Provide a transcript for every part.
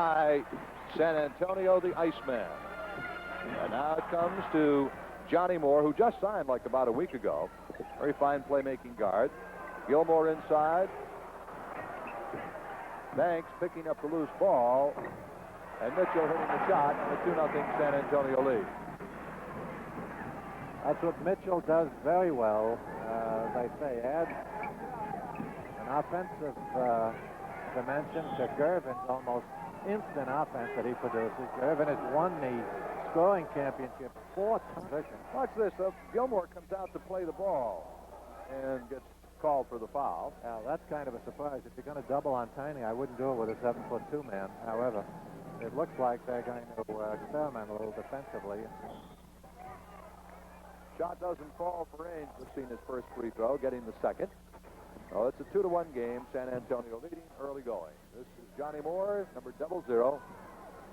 by San Antonio, the Iceman. And now it comes to Johnny Moore, who just signed like about a week ago. Very fine playmaking guard. Gilmore inside. Banks picking up the loose ball. And Mitchell hitting the shot and a 2-0 San Antonio lead. That's what Mitchell does very well. They say add an offensive dimension to Gervin's almost instant offense that he produces. Gervin has won the scoring championship 4 times. Watch this. Gilmore comes out to play the ball and gets called for the foul. Now, that's kind of a surprise. If you're going to double on Tiny, I wouldn't do it with a 7'2" man. However, it looks like they're going to experiment a little defensively. Shot doesn't fall for Ainge. We've seen his first free throw, getting the second. Oh, it's a 2-1 game. San Antonio leading, early going. This is Johnny Moore, number 00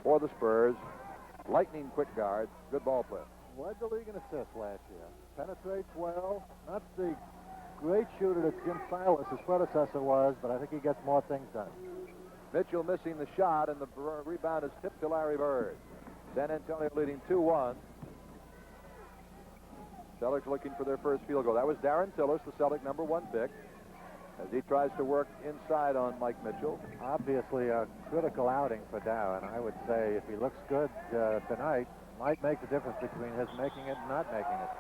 for the Spurs. Lightning quick guard, good ball player. Led the league in assists last year. Penetrates well. Not the great shooter that Jim Silas, his predecessor, was, but I think he gets more things done. Mitchell missing the shot, and the rebound is tipped to Larry Bird. San Antonio leading 2-1. Celtics looking for their first field goal. That was Darren Tillis, the Celtic number 1 pick, as he tries to work inside on Mike Mitchell. Obviously a critical outing for Darren. I would say if he looks good tonight, might make the difference between his making it and not making it.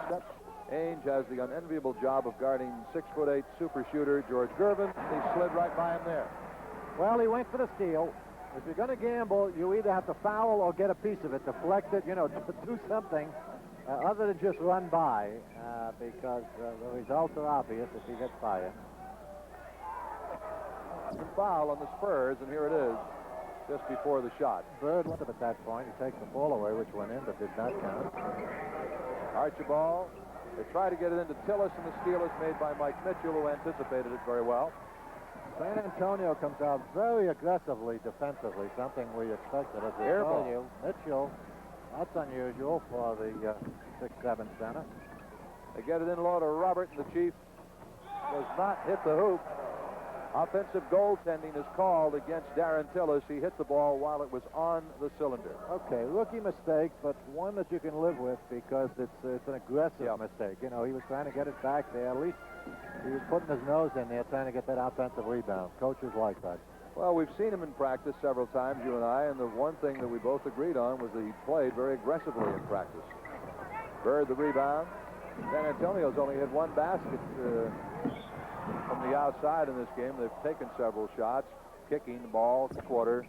Steps. Ainge has the unenviable job of guarding 6'8" super shooter George Gervin. He slid right by him there. Well, he went for the steal. If you're going to gamble, you either have to foul or get a piece of it, deflect it, do something other than just run by, because the results are obvious if he gets by it. The foul on the Spurs, and here it is, just before the shot. Bird went up at that point. He takes the ball away, which went in, but did not count. Archibald, they try to get it into Tillis, and the steal is made by Mike Mitchell, who anticipated it very well. San Antonio comes out very aggressively defensively, something we expected. As we told you, Mitchell, that's unusual for the 6'7" center. They get it in low to Robert, and the Chief does not hit the hoop. Offensive goaltending is called against Darren Tillis. He hit the ball while it was on the cylinder. Okay, rookie mistake, but one that you can live with because it's an aggressive mistake. He was trying to get it back there. At least he was putting his nose in there trying to get that offensive rebound. Coaches like that. Well, we've seen him in practice several times, you and I, and the one thing that we both agreed on was that he played very aggressively in practice. Bird the rebound. San Antonio's only had 1 basket from the outside in this game. They've taken several shots, kicking the ball to quarter.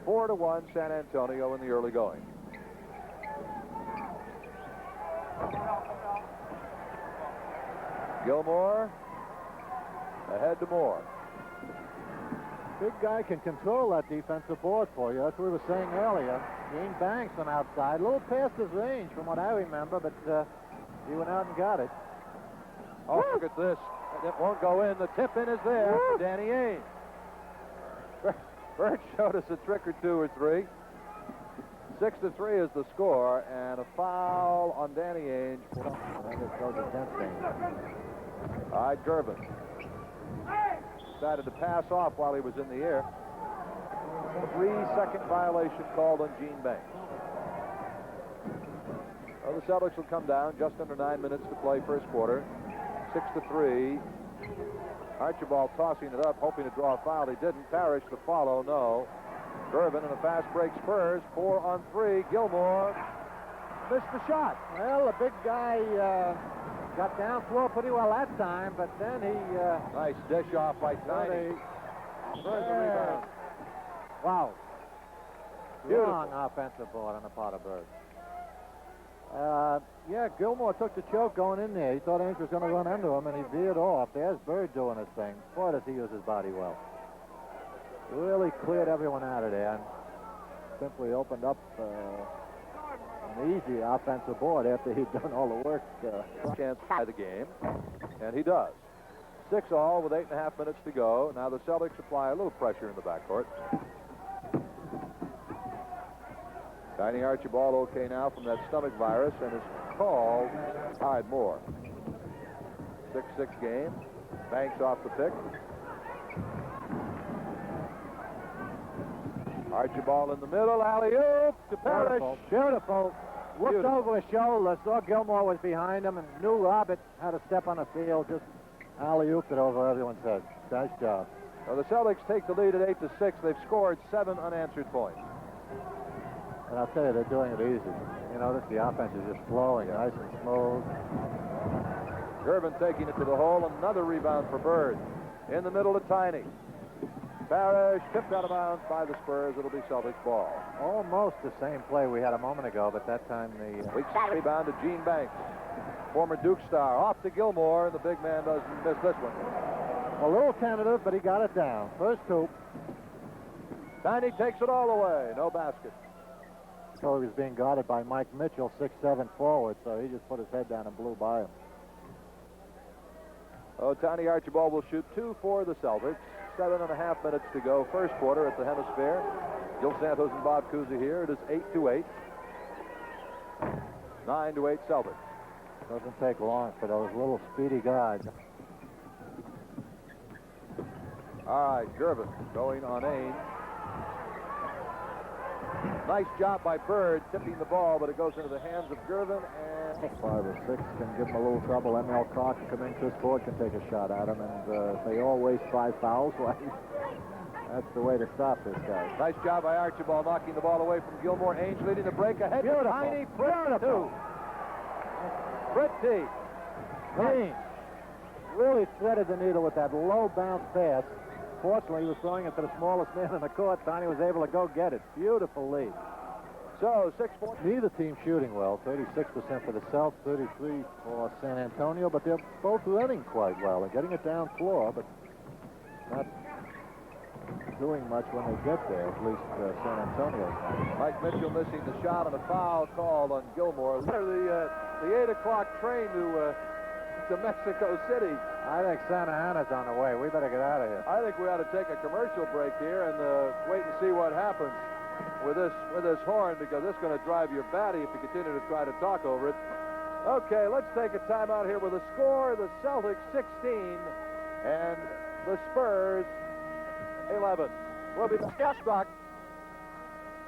4-1 San Antonio in the early going. Gilmore ahead to Moore. Big guy can control that defensive board for you. That's what we were saying earlier. Gene Banks from outside, a little past his range from what I remember, but he went out and got it. Oh, look at this. It won't go in. The tip-in is there for Danny Ainge. Bird showed us a trick or 2 or 3. 6-3 is the score, and a foul on Danny Ainge. All right, Gervin decided to pass off while he was in the air. 3-second violation called on Gene Banks. Well, the Celtics will come down just under 9 minutes to play first quarter. 6-3. Archibald tossing it up, hoping to draw a foul. He didn't. Parrish the follow, no. Gervin in a fast break. Spurs 4-on-3. Gilmore missed the shot. Well, the big guy got down floor pretty well that time, but then he... nice dish off by Tiny. Spurs the rebound. Wow. Beautiful. Long offensive board on the part of Bird. Yeah, Gilmore took the choke going in there. He thought Ainge was going to run under him, and he veered off. There's Bird doing his thing. Boy, does he use his body well. Really cleared everyone out of there and simply opened up an easy offensive board after he'd done all the work. Chance to tie the game, and he does. 6-all with 8.5 minutes to go. Now the Celtics apply a little pressure in the backcourt. Tiny Archibald okay now from that stomach virus and is called Hyde Moore. 6-6 game. Banks off the pick. Archibald in the middle, alley-oop to Parrish. Beautiful. Looked over his shoulder, saw Gilmore was behind him, and knew Robert had to step on the field. Just alley-ooped it over everyone's head. Nice job. Well, the Celtics take the lead at 8-6. They've scored 7 unanswered points. And I'll tell you, they're doing it easy. You notice the offense is just flowing, nice and smooth. Gervin taking it to the hole. Another rebound for Bird. In the middle to Tiny. Parrish tipped out of bounds by the Spurs. It'll be Celtics ball. Almost the same play we had a moment ago, but that time the... Weeks rebound to Gene Banks. Former Duke star. Off to Gilmore, and the big man doesn't miss this one. A little tentative, but he got it down. First hoop. Tiny takes it all away. No basket. So he was being guarded by Mike Mitchell, 6'7" forward, so he just put his head down and blew by him. Oh, Tiny Archibald will shoot 2 for the Celtics. 7.5 minutes to go. First quarter at the Hemisphere. Gil Santos and Bob Cousy here. It is 8-8. 9-8 Celtics. Doesn't take long for those little speedy guys. All right, Gervin going on aim. Nice job by Bird tipping the ball, but it goes into the hands of Gervin, and 5 or 6 can give him a little trouble. ML Clark can come in. Chris Ford can take a shot at him, and if they all waste 5 fouls, well, that's the way to stop this guy. Nice job by Archibald knocking the ball away from Gilmore. Ainge leading the break ahead. Beautiful. Tiny Pretty. Pretty. Ainge really threaded the needle with that low bounce pass. Fortunately, he was throwing it to the smallest man in the court. Tiny was able to go get it. Beautiful lead. So, 6 points. Neither team shooting well. 36% for the South, 33 for San Antonio, but they're both running quite well. They're getting it down floor, but not doing much when they get there, at least San Antonio. Mike Mitchell missing the shot and a foul called on Gilmore. The 8 o'clock train to Mexico City. I think Santa Ana's on the way. We better get out of here. I think we ought to take a commercial break here and wait and see what happens with this horn, because it's going to drive you batty if you continue to try to talk over it. Okay, let's take a timeout here with a score: the Celtics 16 and the Spurs 11. We'll be back.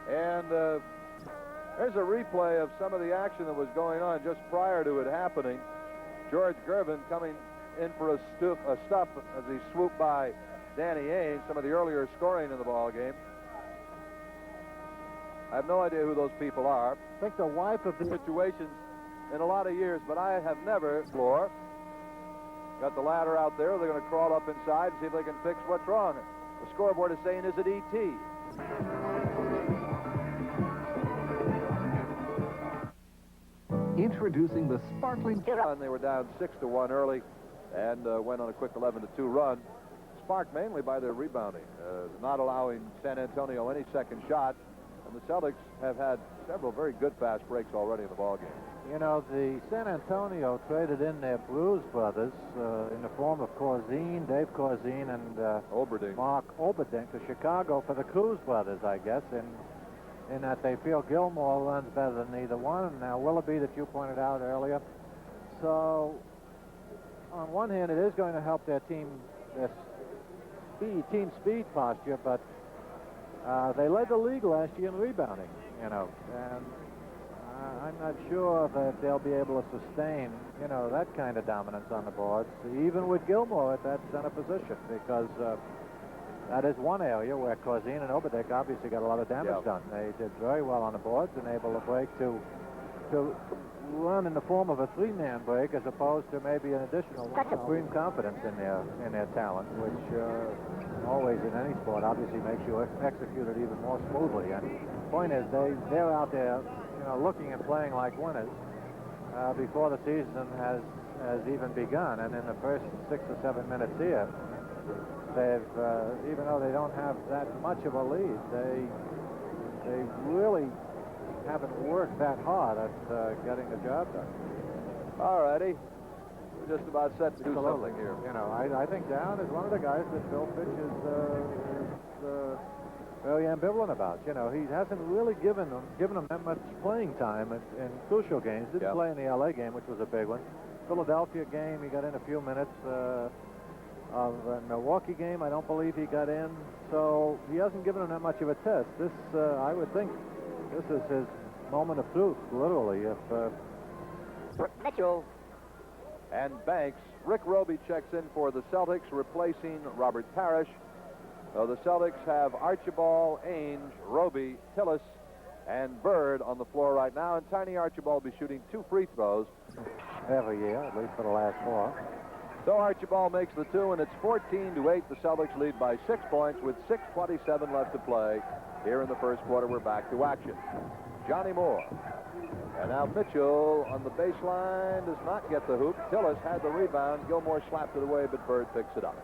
And there's a replay of some of the action that was going on just prior to it happening. George Gervin coming in for a stuff as he swooped by Danny Ainge, some of the earlier scoring in the ball game. I have no idea who those people are. I think the wife of the situations in a lot of years, but I have never floor. Got the ladder out there. They're going to crawl up inside and see if they can fix what's wrong. The scoreboard is saying, is it E.T.? Introducing the sparkling... And they were down 6-1 early and went on a quick 11-2 run. Sparked mainly by their rebounding, not allowing San Antonio any second shot. And the Celtics have had several very good fast breaks already in the ballgame. You know, the San Antonio traded in their Blues brothers in the form of Corzine, Dave Corzine, and Oberding. Mark Oberding to Chicago for the Cruz brothers, I guess, in that they feel Gilmore runs better than either one. Now, Willoughby, that you pointed out earlier. So, on one hand, it is going to help their team speed posture, but they led the league last year in rebounding, you know, and I'm not sure that they'll be able to sustain, you know, that kind of dominance on the boards, even with Gilmore at that center position, because that is one area where Corzine and Oberding obviously got a lot of damage done. They did very well on the boards and able to break to run in the form of a three-man break as opposed to maybe an additional supreme confidence in their talent, which always in any sport obviously makes you execute it even more smoothly. And the point is they're out there, you know, looking and playing like winners before the season has even begun. And in the first 6 or 7 minutes here, they've even though they don't have that much of a lead, they really haven't worked that hard at getting the job done. All righty. We're just about set to do something here. You know, I think Down is one of the guys that Bill Fitch is very ambivalent about. You know, he hasn't really given them that much playing time in crucial games. Didn't play in the L.A. game, which was a big one. Philadelphia game, he got in a few minutes. Of the Milwaukee game, I don't believe he got in. so he hasn't given him that much of a test. This, I would think, this is his moment of truth, literally. If Mitchell and Banks. Rick Roby checks in for the Celtics, replacing Robert Parrish. The Celtics have Archibald, Ainge, Roby, Tillis, and Bird on the floor right now, and Tiny Archibald will be shooting 2 free throws. every year, at least for the last 4. So Archibald makes the 2, and it's 14-8. The Celtics lead by 6 points with 6:27 left to play. Here in the first quarter, we're back to action. Johnny Moore. And now Mitchell on the baseline does not get the hoop. Tillis had the rebound. Gilmore slapped it away, but Bird picks it up.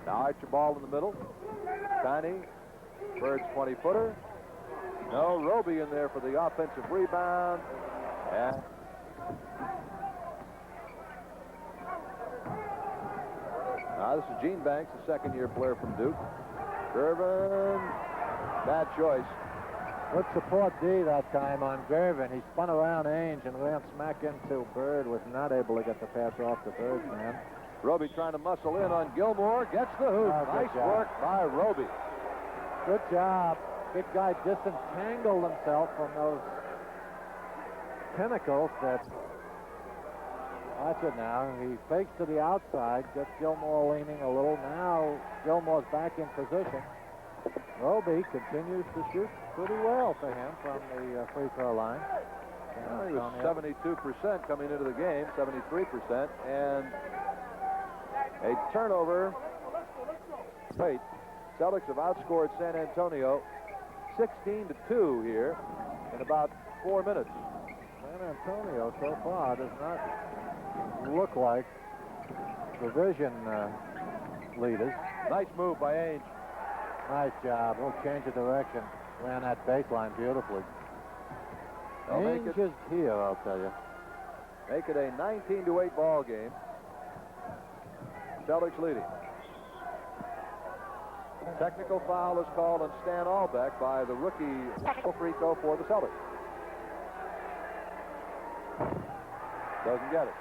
Now Archibald in the middle. Tiny. Bird's 20-footer. No, Roby in there for the offensive rebound. And now this is Gene Banks, the second-year player from Duke. Gervin, bad choice. Good support D that time on Gervin. He spun around Ainge and ran smack into Bird, was not able to get the pass off the Bird's man. Roby trying to muscle in on Gilmore. Gets the hoop. Nice work by Roby. Good job. Big guy disentangled himself from those tentacles that... Watch it now. He fakes to the outside, gets Gilmore leaning a little. Now Gilmore's back in position. Roby continues to shoot pretty well for him from the free throw line. He was 72% coming into the game, 73%, and a turnover. Wait, Celtics have outscored San Antonio 16-2 here in about 4 minutes. San Antonio so far does not look like division leaders. Nice move by Ainge. Nice job. We'll change the direction. Ran that baseline beautifully. Ainge is here, I'll tell you. Make it a 19-8 ball game. Celtics leading. Technical foul is called on Stan Albeck by the rookie free throw for the Celtics. Doesn't get it.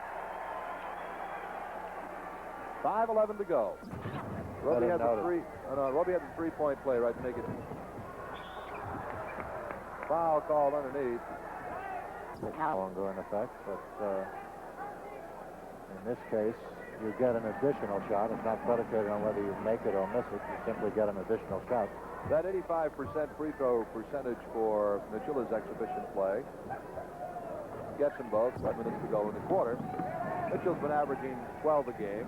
5:11 to go. Roby had the three-point play right to make it. Foul called underneath. Longer in effect, but in this case, you get an additional shot. It's not predicated on whether you make it or miss it. You simply get an additional shot. That 85% free throw percentage for Mitchell is exhibition play. Gets them both. 5 minutes to go in the quarter. Mitchell's been averaging 12 a game.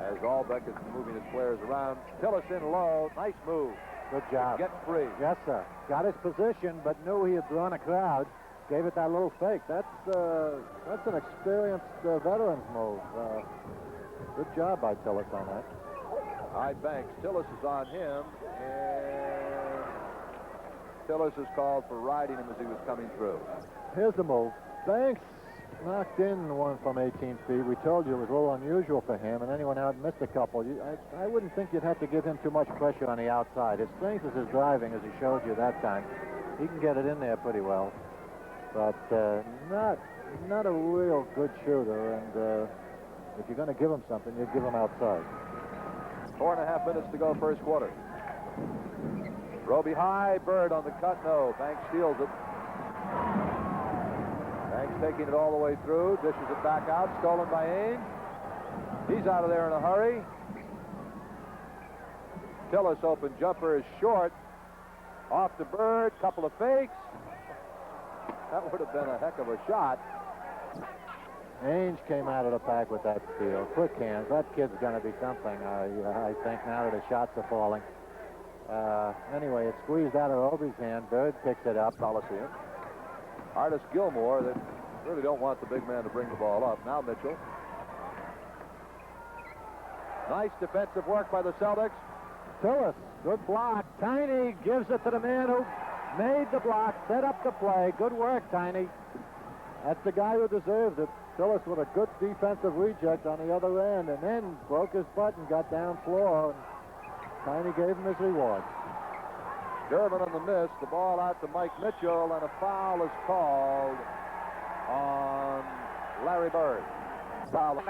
As Albeck is moving his players around. Tillis in low. Nice move. Good job. Get free. Yes, sir. Got his position, but knew he had drawn a crowd. Gave it that little fake. That's an experienced veteran's move. Good job by Tillis on that. All right, Banks. Tillis is on him, and Tillis is called for riding him as he was coming through. Here's the move. Banks knocked in one from 18 feet. We told you it was a little unusual for him, and then he went out and missed a couple. I wouldn't think you'd have to give him too much pressure on the outside. His strength is his driving, as he showed you that time. He can get it in there pretty well, but not a real good shooter, and if you're going to give him something, you give him outside. 4.5 minutes to go first quarter. Roby high, Bird on the cut, no. Banks steals it. Banks taking it all the way through, dishes it back out, stolen by Ainge. He's out of there in a hurry. Tillis open jumper is short. Off to Bird, couple of fakes. That would have been a heck of a shot. Ainge came out of the pack with that steal. Quick hands. That kid's going to be something, I think, now that the shots are falling. Anyway, it squeezed out of Roby's hand. Bird picks it up. Coliseum. Artis Gilmore, that really don't want the big man to bring the ball up. Now Mitchell. Nice defensive work by the Celtics. Tillis, good block. Tiny gives it to the man who made the block, set up the play. Good work, Tiny. That's the guy who deserved it. Tillis with a good defensive reject on the other end, and then broke his butt and got down floor. And Tiny gave him his reward. Gervin on the miss. The ball out to Mike Mitchell, and a foul is called on Larry Bird. Foul.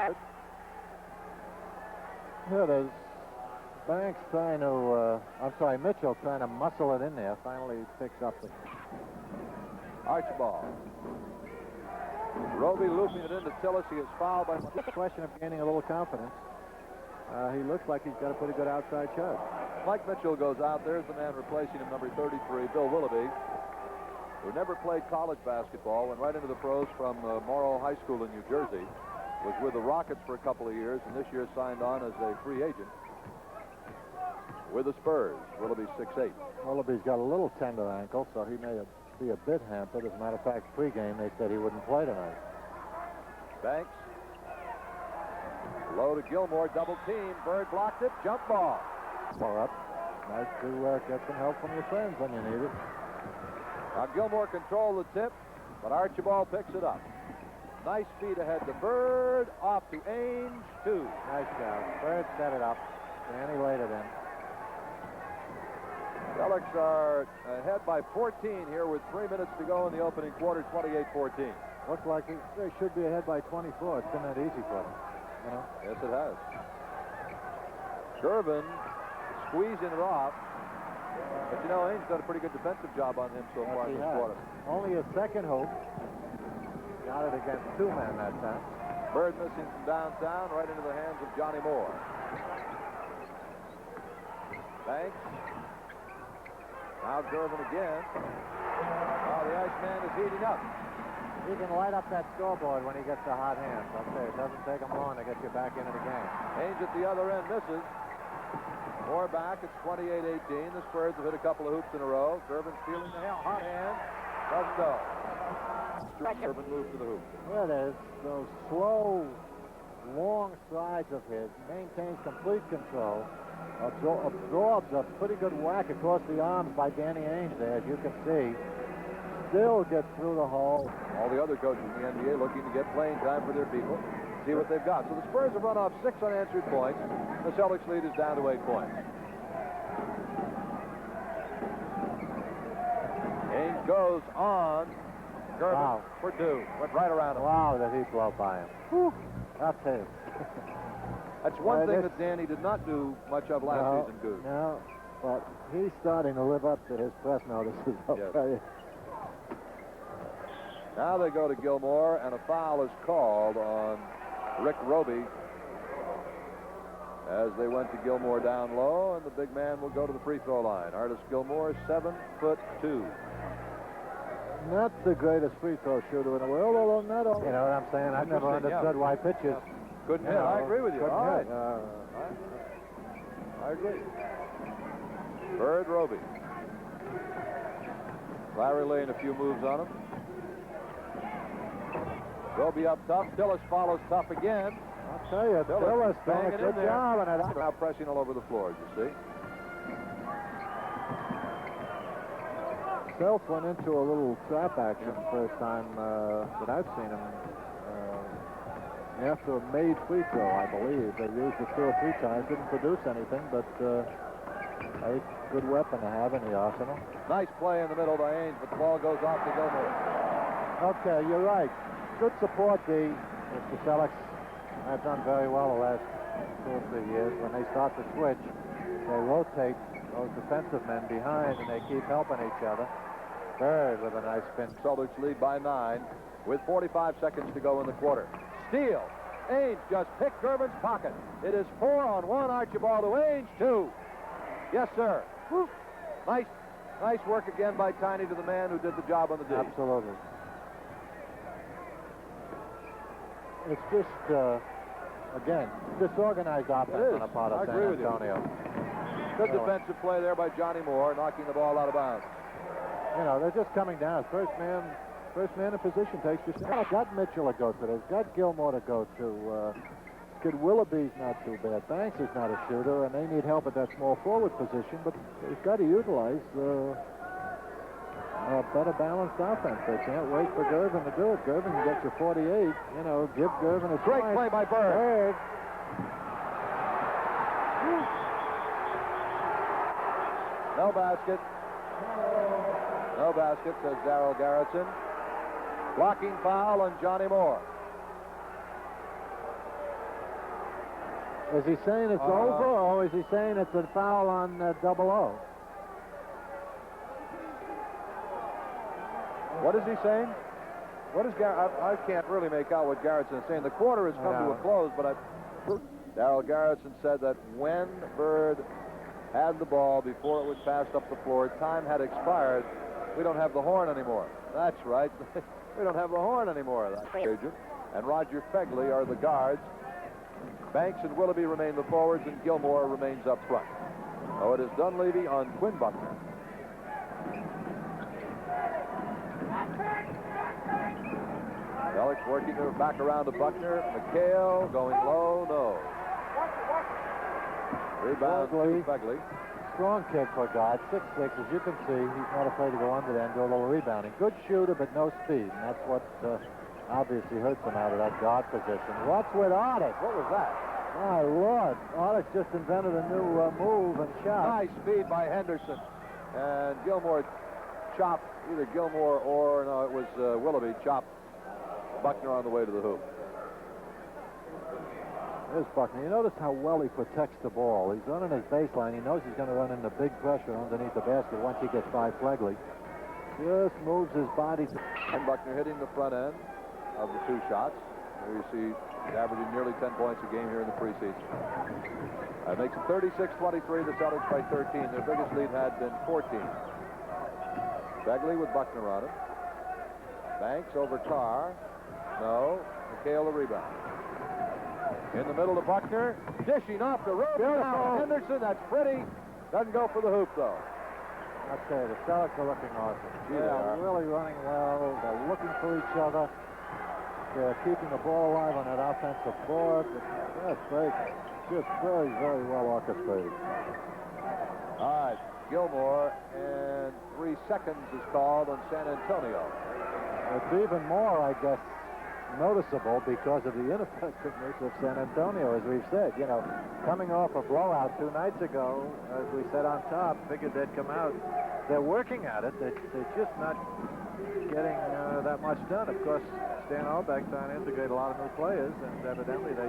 Here it is. Banks trying to, Mitchell trying to muscle it in there. Finally picks up the... Archibald. Roby looping it into Tillis. He is fouled by... Just a question of gaining a little confidence. He looks like he's got a pretty good outside shot. Mike Mitchell goes out. There's the man replacing him, number 33, Bill Willoughby, who never played college basketball, went right into the pros from Morrow High School in New Jersey, was with the Rockets for a couple of years, and this year signed on as a free agent with the Spurs. Willoughby's 6'8". Willoughby's got a little tender ankle, so he may be a bit hampered. As a matter of fact, pregame they said he wouldn't play tonight. Banks. Low to Gilmore, double team. Bird blocked it, jump ball. Far up. Nice to get some help from your friends when you need it. Now Gilmore controlled the tip, but Archibald picks it up. Nice feed ahead to Bird, off to Ainge, 2. Nice job. Bird set it up. Danny laid it in. Celtics are ahead by 14 here with 3 minutes to go in the opening quarter, 28-14. Looks like they should be ahead by 24. It's been that easy for them. You know? Yes, it has. Gervin squeezing it off. But, you know, Ainge done a pretty good defensive job on him so far in this quarter. Only a second hoop. Got it against 2 men that time. Bird missing from downtown, right into the hands of Johnny Moore. Banks. Now Gervin again. Oh, the Iceman is heating up. He can light up that scoreboard when he gets the hot hands. I'll tell you, it doesn't take him long to get you back into the game. Ainge at the other end misses. Moore back. It's 28-18. The Spurs have hit a couple of hoops in a row. Gervin stealing the hot hand. Doesn't go. Gervin moves to the hoop. There it is. Those slow, long strides of his. Maintains complete control. Absorbs a pretty good whack across the arms by Danny Ainge there, as you can see. Still gets through the hole. All the other coaches in the NBA looking to get playing time for their people. See what they've got. So the Spurs have run off 6 unanswered points. The Celtics lead is down to 8 points. Ainge goes on. Gervin for 2. Went right around him. Wow, did he blow by him. Whew. I'll tell you. That's one thing that Danny did not do much of last season, Goose. No, but he's starting to live up to his press notices, I'll tell you. Now they go to Gilmore, and a foul is called on Rick Roby as they went to Gilmore down low, and the big man will go to the free throw line. Artis Gilmore, 7'2". Not the greatest free throw shooter in the world, although not all. You know what I'm saying? I've never understood why pitchers. Couldn't hit. I agree with you. All right. I agree. Bird, Roby. Larry laying a few moves on him. Roby up tough. Tillis follows tough again. I'll tell you, Tillis doing a good job on it. Now pressing all over the floor, you see. Self went into a little trap action the first time that I've seen him. After a made free throw, I believe. They used it 2 or 3 times. Didn't produce anything, but a good weapon to have in the arsenal. Nice play in the middle by Ainge, but the ball goes off to Gilmore. Okay, you're right. Good support, D. The Celtics have done very well the last 2 or 3 years. When they start to switch, they rotate those defensive men behind, and they keep helping each other. Bird with a nice spin. Celtics lead by 9 with 45 seconds to go in the quarter. Steal. Ainge just picked Gervin's pocket. It is 4-on-1. Archibald to Ainge, 2. Yes, sir. Woo. Nice work again by Tiny to the man who did the job on the D. Absolutely. It's just, again, disorganized offense on the part of San Antonio. Good defensive play there by Johnny Moore, knocking the ball out of bounds. You know, they're just coming down. First man in position takes the shot. Got Mitchell to go to. They've got Gilmore to go to. Kid Willoughby's not too bad. Banks is not a shooter, and they need help at that small forward position, but they've got to utilize a better balanced offense. They can't wait for Gervin to do it. Gervin can get you 48. You know, give Gervin a great play by Bird. No basket. No basket, says Darryl Garrison. Blocking foul on Johnny Moore. Is he saying it's over, or is he saying it's a foul on 00? What is he saying? What is I can't really make out what Garrettson is saying. The quarter has come to a close, but Darryl Garrettson said that when Bird had the ball before it was passed up the floor, time had expired. We don't have the horn anymore. That's right. We don't have the horn anymore. That's agent. And Roger Fegley are the guards. Banks and Willoughby remain the forwards, and Gilmore remains up front. So it is Dunleavy on Quinn Buckner. Celtics working their back around to Buckner. McHale going low, no. Rebound to Fegley. Strong kid for a guard, 6'6". As you can see, he's not afraid to go under there and do a little rebounding. Good shooter, but no speed, and that's what obviously hurts him out of that guard position. What's with Artis? What was that? My Lord, Artis just invented a new move and shot. Nice speed by Henderson. And Gilmore chopped, either Gilmore or, no, it was Willoughby, chopped Buckner on the way to the hoop. There's Buckner. You notice how well he protects the ball. He's running his baseline. He knows he's going to run into big pressure underneath the basket once he gets by Flegley. Just moves his body. And Buckner hitting the front end of the two shots. There you see he's averaging nearly 10 points a game here in the preseason. That makes it 36-23. The Celtics by 13. Their biggest lead had been 14. Fegley with Buckner on him. Banks over Carr. No. McHale the rebound. In the middle to Buckner. Dishing off the rope. Now Henderson. That's pretty. Doesn't go for the hoop, though. I tell you, the Celtics are looking awesome. They're really running well. They're looking for each other. They're keeping the ball alive on that offensive board. That's great. Just very, very well orchestrated. All right. Gilmore, and 3 seconds is called on San Antonio. It's even more, I guess, noticeable because of the ineffectiveness of San Antonio, as we've said. You know, coming off a blowout 2 nights ago, as we said on top, figured they'd come out. They're working at it. They're just not getting that much done. Of course, Stan Auerbach trying to integrate a lot of new players, and evidently they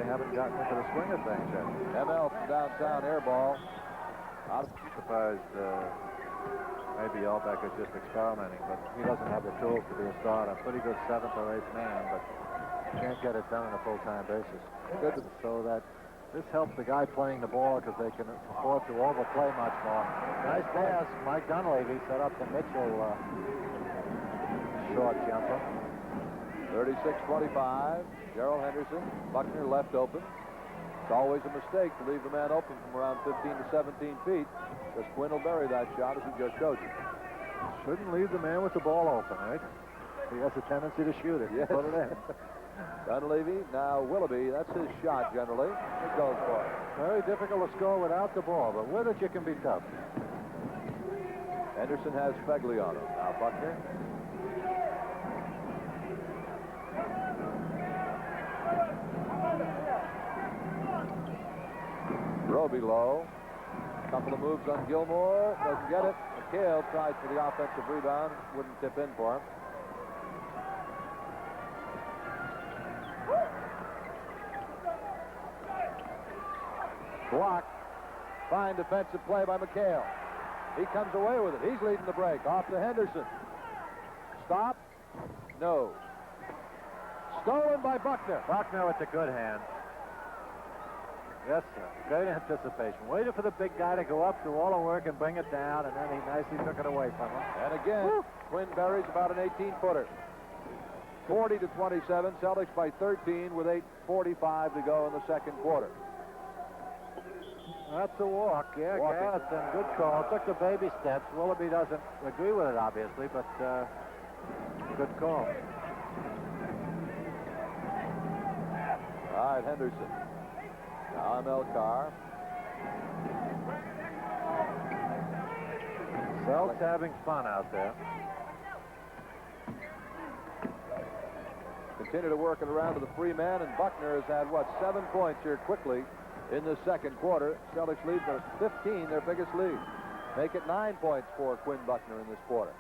haven't gotten into the swing of things yet. ML from downtown, air ball. I'm surprised maybe Auerbach is just experimenting, but he doesn't have the tools to be a starter. Pretty good 7th or 8th man, but can't get it done on a full-time basis. Good. So that this helps the guy playing the ball because they can afford to overplay much more. Nice pass. Mike Dunleavy set up the Mitchell short jumper. 36-25. Gerald Henderson. Buckner left open. It's always a mistake to leave the man open from around 15 to 17 feet. Because Quinn will bury that shot, as he just showed you. Shouldn't leave the man with the ball open, right? He has a tendency to shoot it. Yes. Put it in. Dunleavy, now Willoughby. That's his shot, generally. He goes for it. Very difficult to score without the ball, but with it, you can be tough. Henderson has Fegley on him. Now Buckner. Roby low. Couple of moves on Gilmore. Doesn't get it. McHale tries for the offensive rebound. Wouldn't tip in for him. Block. Fine defensive play by McHale. He comes away with it. He's leading the break. Off to Henderson. Stop. No. Stolen by Buckner. Buckner with the good hand. Yes, sir. Great anticipation. Waited for the big guy to go up, do all the work, and bring it down, and then he nicely took it away from him. And again, Quinn buries about an 18-footer. 40-27. Celtics by 13 with 8:45 to go in the second quarter. That's a walk. Yeah, Garrison, good call. Took the baby steps. Willoughby doesn't agree with it, obviously, but good call. All right, Henderson. Now ML Carr. Celtics having fun out there. Continue to work it around to the free man, and Buckner has had, 7 points here quickly in the second quarter. Celtics lead by 15, their biggest lead. Make it 9 points for Quinn Buckner in this quarter.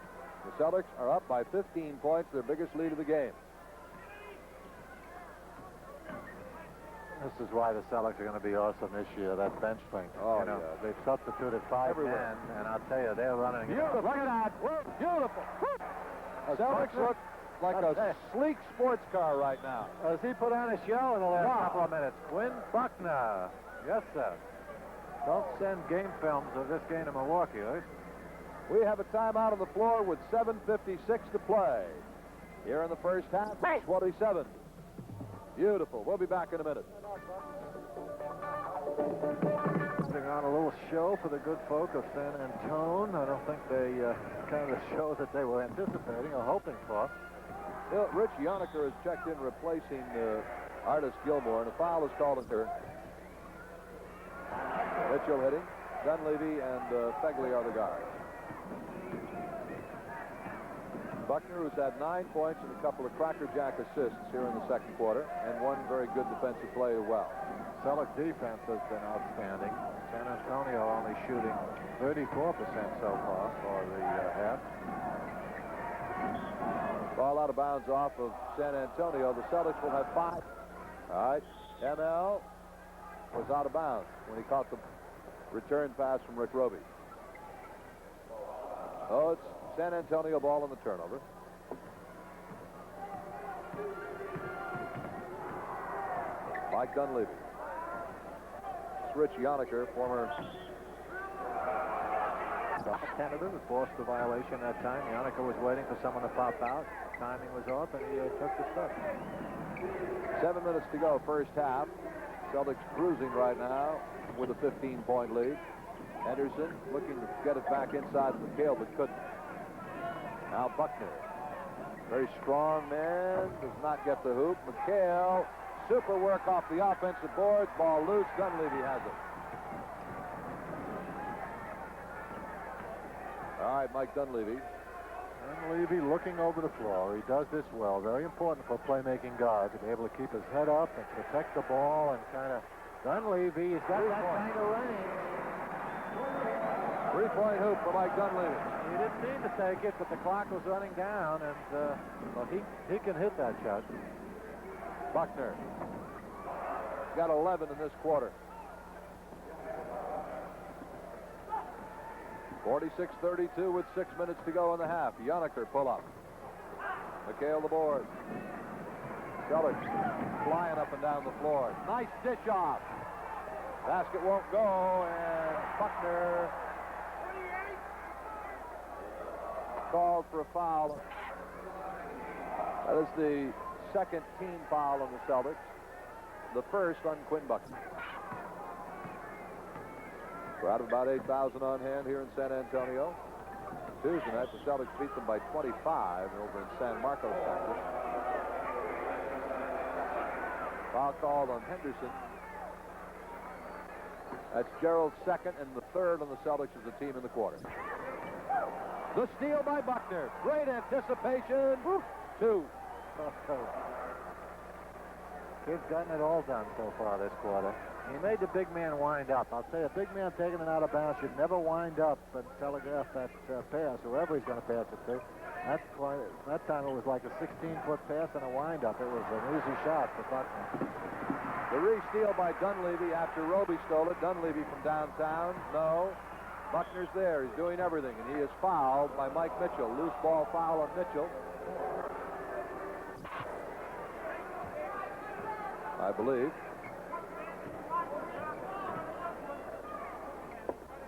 The Celtics are up by 15 points, their biggest lead of the game. This is why the Celtics are going to be awesome this year, that bench strength. Oh, yeah. yeah. They've substituted 5 Everywhere. men, and I'll tell you, they're running. Beautiful. Look at that. Beautiful. The Celtics look like a sleek sports car right now. Has he put on a show in the last couple of minutes? Quinn Buckner. Yes, sir. Don't send game films of this game to Milwaukee, right? We have a timeout on the floor with 7:56 to play. Here in the first half, 27. Beautiful. We'll be back in a minute. Putting on a little show for the good folk of San Antone. I don't think they kind of the show that they were anticipating or hoping for. Rich Yoniker has checked in replacing Artis Gilmore, and a foul is called on her. Mitchell hitting. Dunleavy and Fegley are the guards. Buckner, who's had 9 points and a couple of crackerjack assists here in the second quarter, and one very good defensive play as well. Celtic defense has been outstanding. San Antonio only shooting 34% so far for the half. Ball out of bounds off of San Antonio. The Celtics will have 5. All right. ML was out of bounds when he caught the return pass from Rick Roby. Oh, it's San Antonio ball on the turnover. Mike Dunleavy. It's Rich Yoniker, former Canada was forced the violation that time. Yoniker was waiting for someone to pop out. Timing was off, and he took the step. 7 minutes to go, first half. Celtics cruising right now with a 15-point lead. Henderson looking to get it back inside McHale, but couldn't. Now Buckner. Very strong man. Does not get the hoop. McHale. Super work off the offensive boards. Ball loose. Dunleavy has it. All right, Mike Dunleavy. Dunleavy looking over the floor. He does this well. Very important for playmaking guard to be able to keep his head up and protect the ball and kind of. Dunleavy, he's got that kind of range. 3-point hoop for Mike Dunleavy. He didn't mean to take it, but the clock was running down, and well, he can hit that shot. Buckner. He's got 11 in this quarter. 46-32 with 6 minutes to go in the half. Yoniker pull up. McHale the board. Celtics flying up and down the floor. Nice dish off. Basket won't go, and Buckner called for a foul. That is the second team foul on the Celtics. The first on Quinn Buckner. Crowd of about 8,000 on hand here in San Antonio. Tuesday night, the Celtics beat them by 25 over in San Marcos, Texas. Foul called on Henderson. That's Gerald's second and the third on the Celtics as a team in the quarter. The steal by Buckner. Great anticipation. 2. Kid's gotten it all done so far this quarter. He made the big man wind up. I'll say a big man taking it out of bounds should never wind up and telegraph that pass, whoever he's going to pass it to. That time it was like a 16-foot pass and a wind-up. It was an easy shot for Buckner. The re-steal by Dunleavy after Roby stole it. Dunleavy from downtown. No. Buckner's there. He's doing everything, and he is fouled by Mike Mitchell. Loose ball foul on Mitchell. I believe.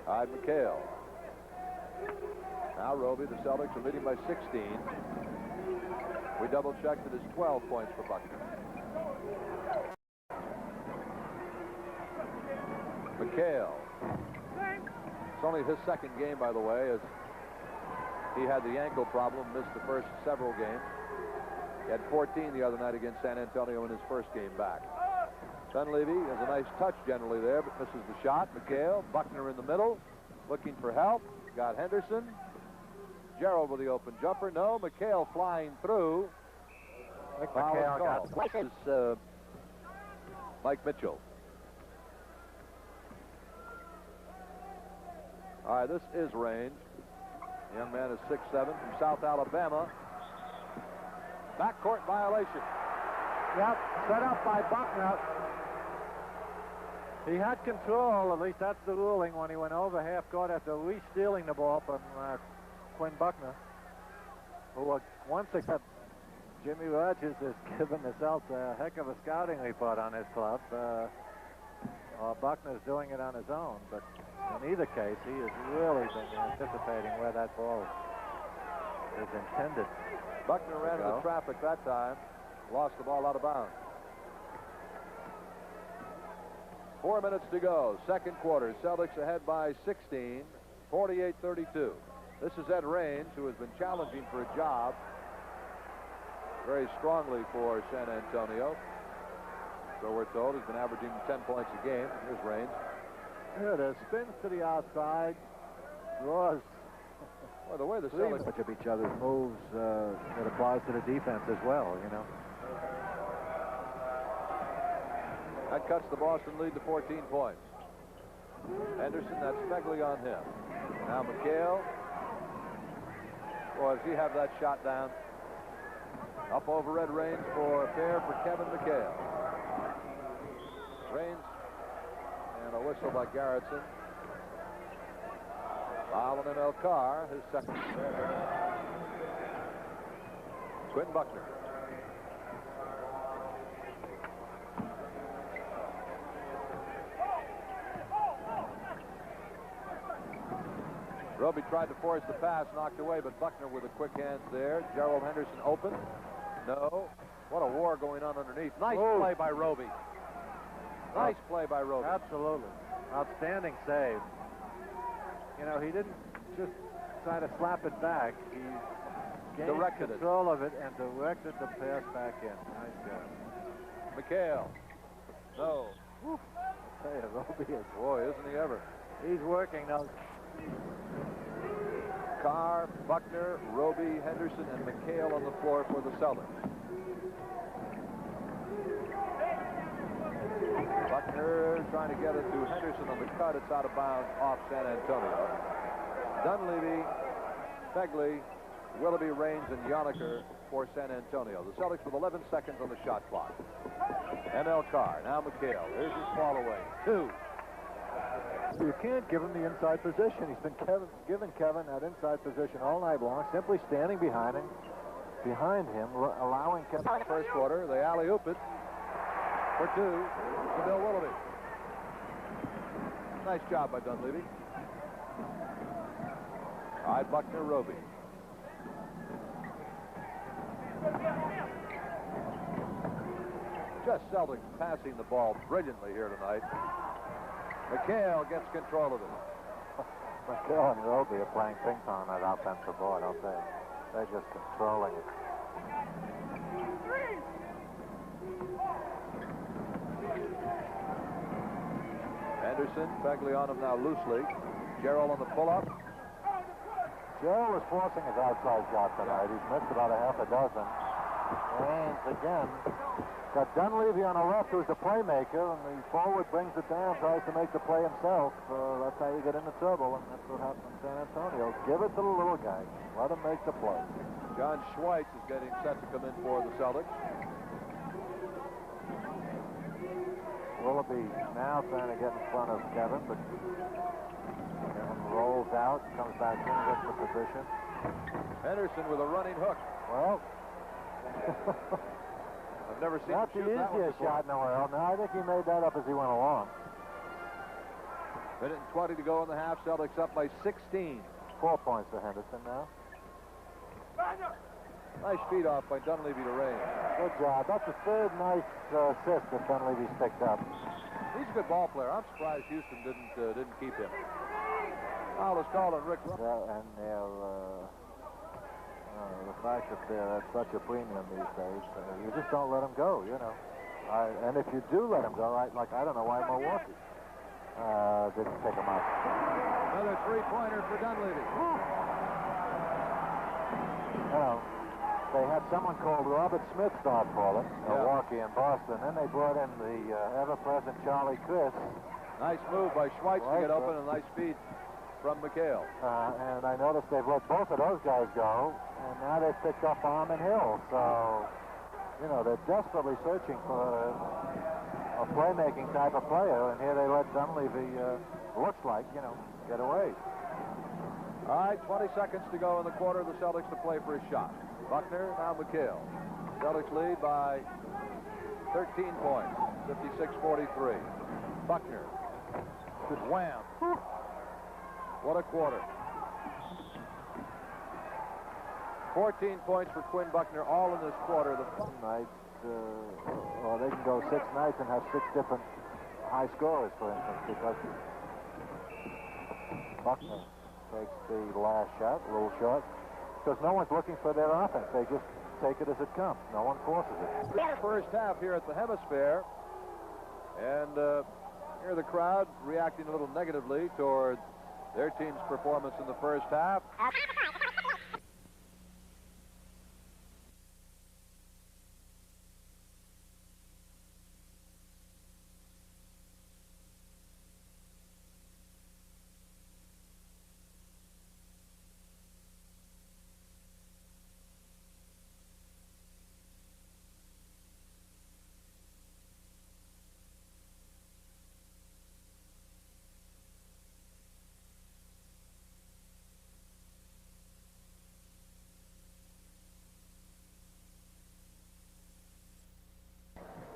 Hyde McHale. Now Roby, the Celtics are leading by 16. We double-checked it as 12 points for Buckner. McHale. It's only his second game, by the way, as he had the ankle problem, missed the first several games. He had 14 the other night against San Antonio in his first game back. Dunleavy has a nice touch generally there, but misses the shot. McHale, Buckner in the middle, looking for help. Got Henderson. Gerald with the open jumper. No, McHale flying through. McHale got this is Mike Mitchell. All right, this is range. The young man is 6'7" from South Alabama. Backcourt violation. Yep, set up by Buckner. He had control, at least that's the ruling, when he went over half court after re-stealing the ball from Quinn Buckner, who once again, Jimmy Rogers has given the Celtics a heck of a scouting report on his club. Buckner's doing it on his own, but in either case, he has really been anticipating where that ball is intended. Buckner ran into traffic that time, lost the ball out of bounds. 4 minutes to go, second quarter. Celtics ahead by 16, 48-32. This is Ed Raines, who has been challenging for a job very strongly for San Antonio. So we're told he's been averaging 10 points a game. Here's Raines. Here it is. Spins to the outside. Draws. Well, the way the Celtics much of each other's moves, it applies to the defense as well, you know. That cuts the Boston lead to 14 points. Henderson, that's Fegley on him. Now McHale. Boy, does he have that shot down. Up over Ed Raines for a pair for Kevin McHale. Raines and a whistle by Garrettson. Foul on ML Carr, his second. Quinn Buckner. Roby tried to force the pass, knocked away, but Buckner with a quick hands there. Gerald Henderson open. No. What a war going on underneath. Nice play by Roby. Nice play by Roby. Absolutely. Outstanding save. You know, he didn't just try to slap it back. He gained control of it and directed the pass back in. Nice job. McHale. No. Woof. I tell you, Roby is. Boy, isn't he ever. He's working those. Carr, Buckner, Roby, Henderson, and McHale on the floor for the Celtics. Buckner trying to get it to Henderson on the cut. It's out of bounds off San Antonio. Dunleavy, Fegley, Willoughby, Raines, and Yoniker for San Antonio. The Celtics with 11 seconds on the shot clock. ML Carr, now McHale. Here's his fall away. 2. You can't give him the inside position. He's been giving Kevin that inside position all night long, simply standing behind him, allowing Kevin. First quarter, they alley-oop it for 2 to Bill Willoughby. Nice job by Dunleavy. All right, Buckner, Roby. Just Celtics passing the ball brilliantly here tonight. McHale gets control of it. McHale and Roby are playing ping pong on that offensive board, I'll say. They're just controlling it. Henderson, Fegley on him now loosely. Gerald on the pull-up. Gerald is forcing his outside shot tonight. He's missed about a half a dozen. Raines again. Got Dunleavy on the left, who's the playmaker, and the forward brings it down, tries to make the play himself. That's how you get into trouble, and that's what happened in San Antonio. Give it to the little guy. Let him make the play. John Schweitz is getting set to come in for the Celtics. Willoughby now trying to get in front of Kevin, but Kevin rolls out, comes back in, gets the position. Henderson with a running hook. Well, I've never seen not the easiest shot in the world. No, I think he made that up as he went along. Minute and 20 to go in the half. Celtics up by 16. 4 points for Henderson now. Nice feed off by Dunleavy to Raines. Good job. That's the third nice assist that Dunleavy's picked up. He's a good ball player. I'm surprised Houston didn't keep him. Foul is called on Rick. Well, and the fact that they're at such a premium these days, you just don't let them go, you know. And if you do let them go, I don't know why Milwaukee didn't pick them up. Another three-pointer for Dunleavy. They had someone called Robert Smith start for them, Milwaukee and Boston. Then they brought in the ever-present Charlie Chris. Nice move by Schweitz to get open, and nice feed from McHale. And I noticed they've let both of those guys go, and now they've picked up Arm and Hill. So, you know, they're desperately searching for a a playmaking type of player, and here they let Dunleavy, looks like, get away. All right, 20 seconds to go in the quarter. The Celtics to play for a shot. Buckner, now McHale. Celtics lead by 13 points, 56-43. Buckner. Wham. What a quarter. 14 points for Quinn Buckner, all in this quarter. The nights, or they can go 6 nights and have 6 different high scorers, for instance, because Buckner takes the last shot, a little short, because no one's looking for their offense. They just take it as it comes. No one forces it. First half here at the Hemisphere, and here the crowd reacting a little negatively toward their team's performance in the first half.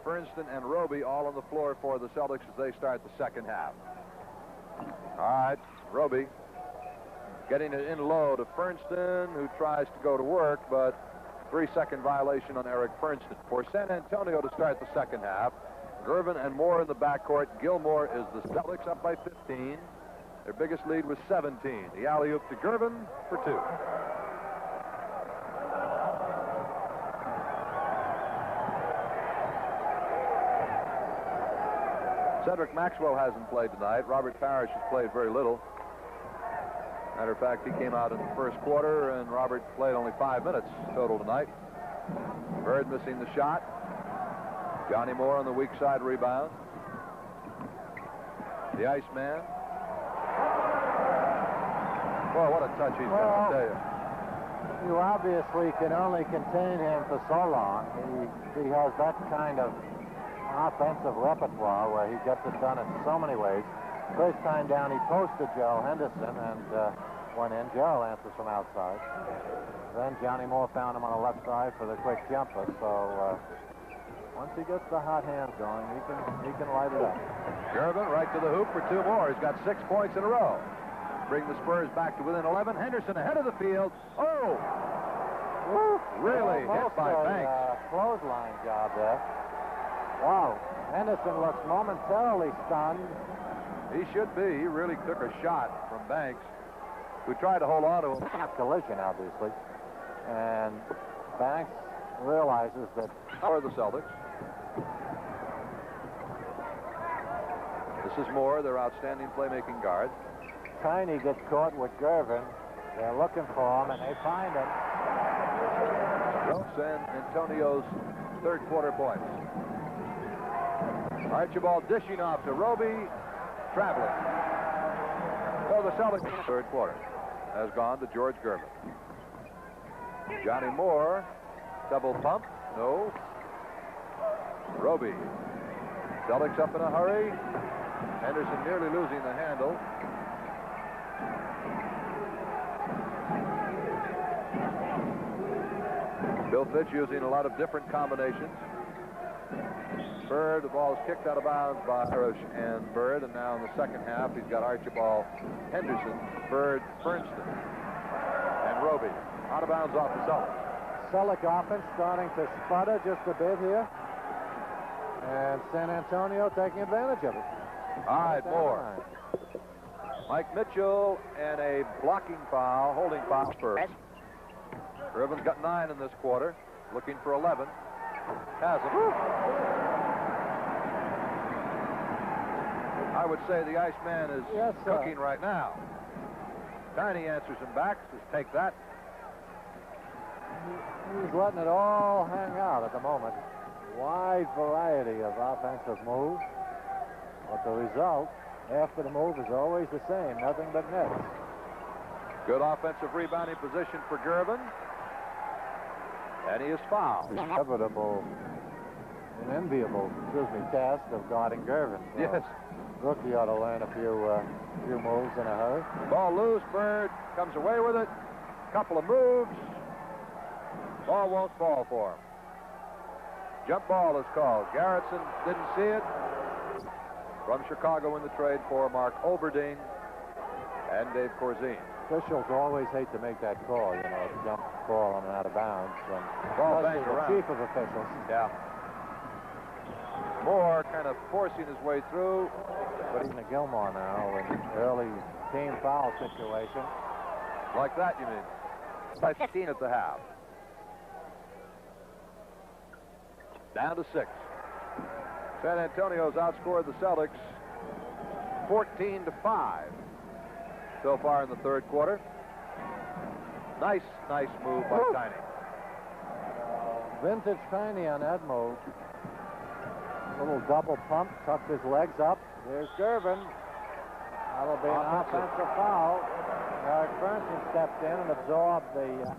Fernston and Roby all on the floor for the Celtics as they start the second half. All right, Roby getting it in low to Fernston, who tries to go to work, but 3-second violation on Eric Fernston. For San Antonio to start the second half, Gervin and Moore in the backcourt. Gilmore is the Celtics up by 15. Their biggest lead was 17. The alley-oop to Gervin for 2. Cedric Maxwell hasn't played tonight. Robert Parrish has played very little. Matter of fact, he came out in the first quarter, and Robert played only 5 minutes total tonight. Bird missing the shot. Johnny Moore on the weak side rebound. The Iceman. Boy, what a touch he's got, I tell you. You obviously can only contain him for so long. He has that kind of offensive repertoire where he gets it done in so many ways. First time down, he posted Joe Henderson and went in. Joe answers from outside. Then Johnny Moore found him on the left side for the quick jumper. So once he gets the hot hands going, he can light it up. Gervin right to the hoop for 2 more. He's got 6 points in a row. Bring the Spurs back to within 11. Henderson ahead of the field. Oh! Woo! Really hit by Banks. Clothesline job there. Wow, Henderson looks momentarily stunned. He should be. He really took a shot from Banks, who tried to hold on to him. Collision, obviously. And Banks realizes that... For the Celtics. This is Moore, their outstanding playmaking guard. Tiny gets caught with Gervin. They're looking for him, and they find him. San Antonio's third quarter points. Archibald dishing off to Roby, traveling. So the Celtics third quarter has gone to George Gervin. Johnny Moore, double pump, no. Roby. Celtics up in a hurry. Henderson nearly losing the handle. Bill Fitch using a lot of different combinations. Bird, the ball is kicked out of bounds by Parrish and Bird, and now in the second half he's got Archibald, Henderson, Bird, Fernston, and Roby. Out of bounds off the Celtics. Celtic offense starting to sputter just a bit here. And San Antonio taking advantage of it. All right, Moore. Mike Mitchell and a blocking foul, holding foul for Gervin's got 9 in this quarter, looking for 11. Hasn't. I would say the Iceman is cooking right now. Tiny answers him back, says take that. He's letting it all hang out at the moment. Wide variety of offensive moves. But the result after the move is always the same, nothing but nets. Good offensive rebounding position for Gervin. And he is fouled. Inevitable an enviable, task of guarding Gervin. So Yes. Rookie ought to learn a few moves in a hurry. Ball loose. Bird comes away with it. Couple of moves. Ball won't fall for him. Jump ball is called. Garrettson didn't see it. From Chicago in the trade for Mark Oberdeen and Dave Corzine. Officials always hate to make that call, a jump ball on an out of bounds. Ball Especially banged the around. chief of officials. Yeah. Moore kind of forcing his way through. But even to Gilmore now in an early team foul situation. Like that, you mean? 15 at the half. Down to 6. San Antonio's outscored the Celtics 14-5 so far in the third quarter. Nice move by Tiny. Vintage Tiny on that move. Little double pump, tucked his legs up. Here's Gervin. That'll be an offensive foul. Eric Bernson stepped in and absorbed the...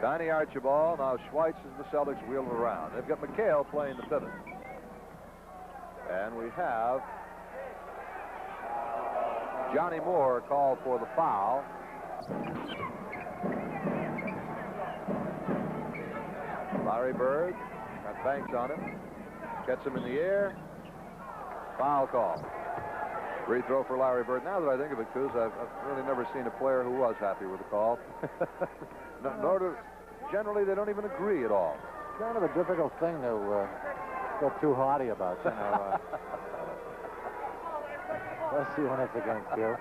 Tiny Archibald. Now Schweitz as the Celtics wheel it around. They've got McHale playing the pivot. And we have Johnny Moore called for the foul. Larry Bird got Banks on him. Gets him in the air. Foul call. Free throw for Larry Bird. Now that I think of it, Coos, I've really never seen a player who was happy with the call. Generally, they don't even agree at all. It's kind of a difficult thing to get too hardy about, Especially when it's against you.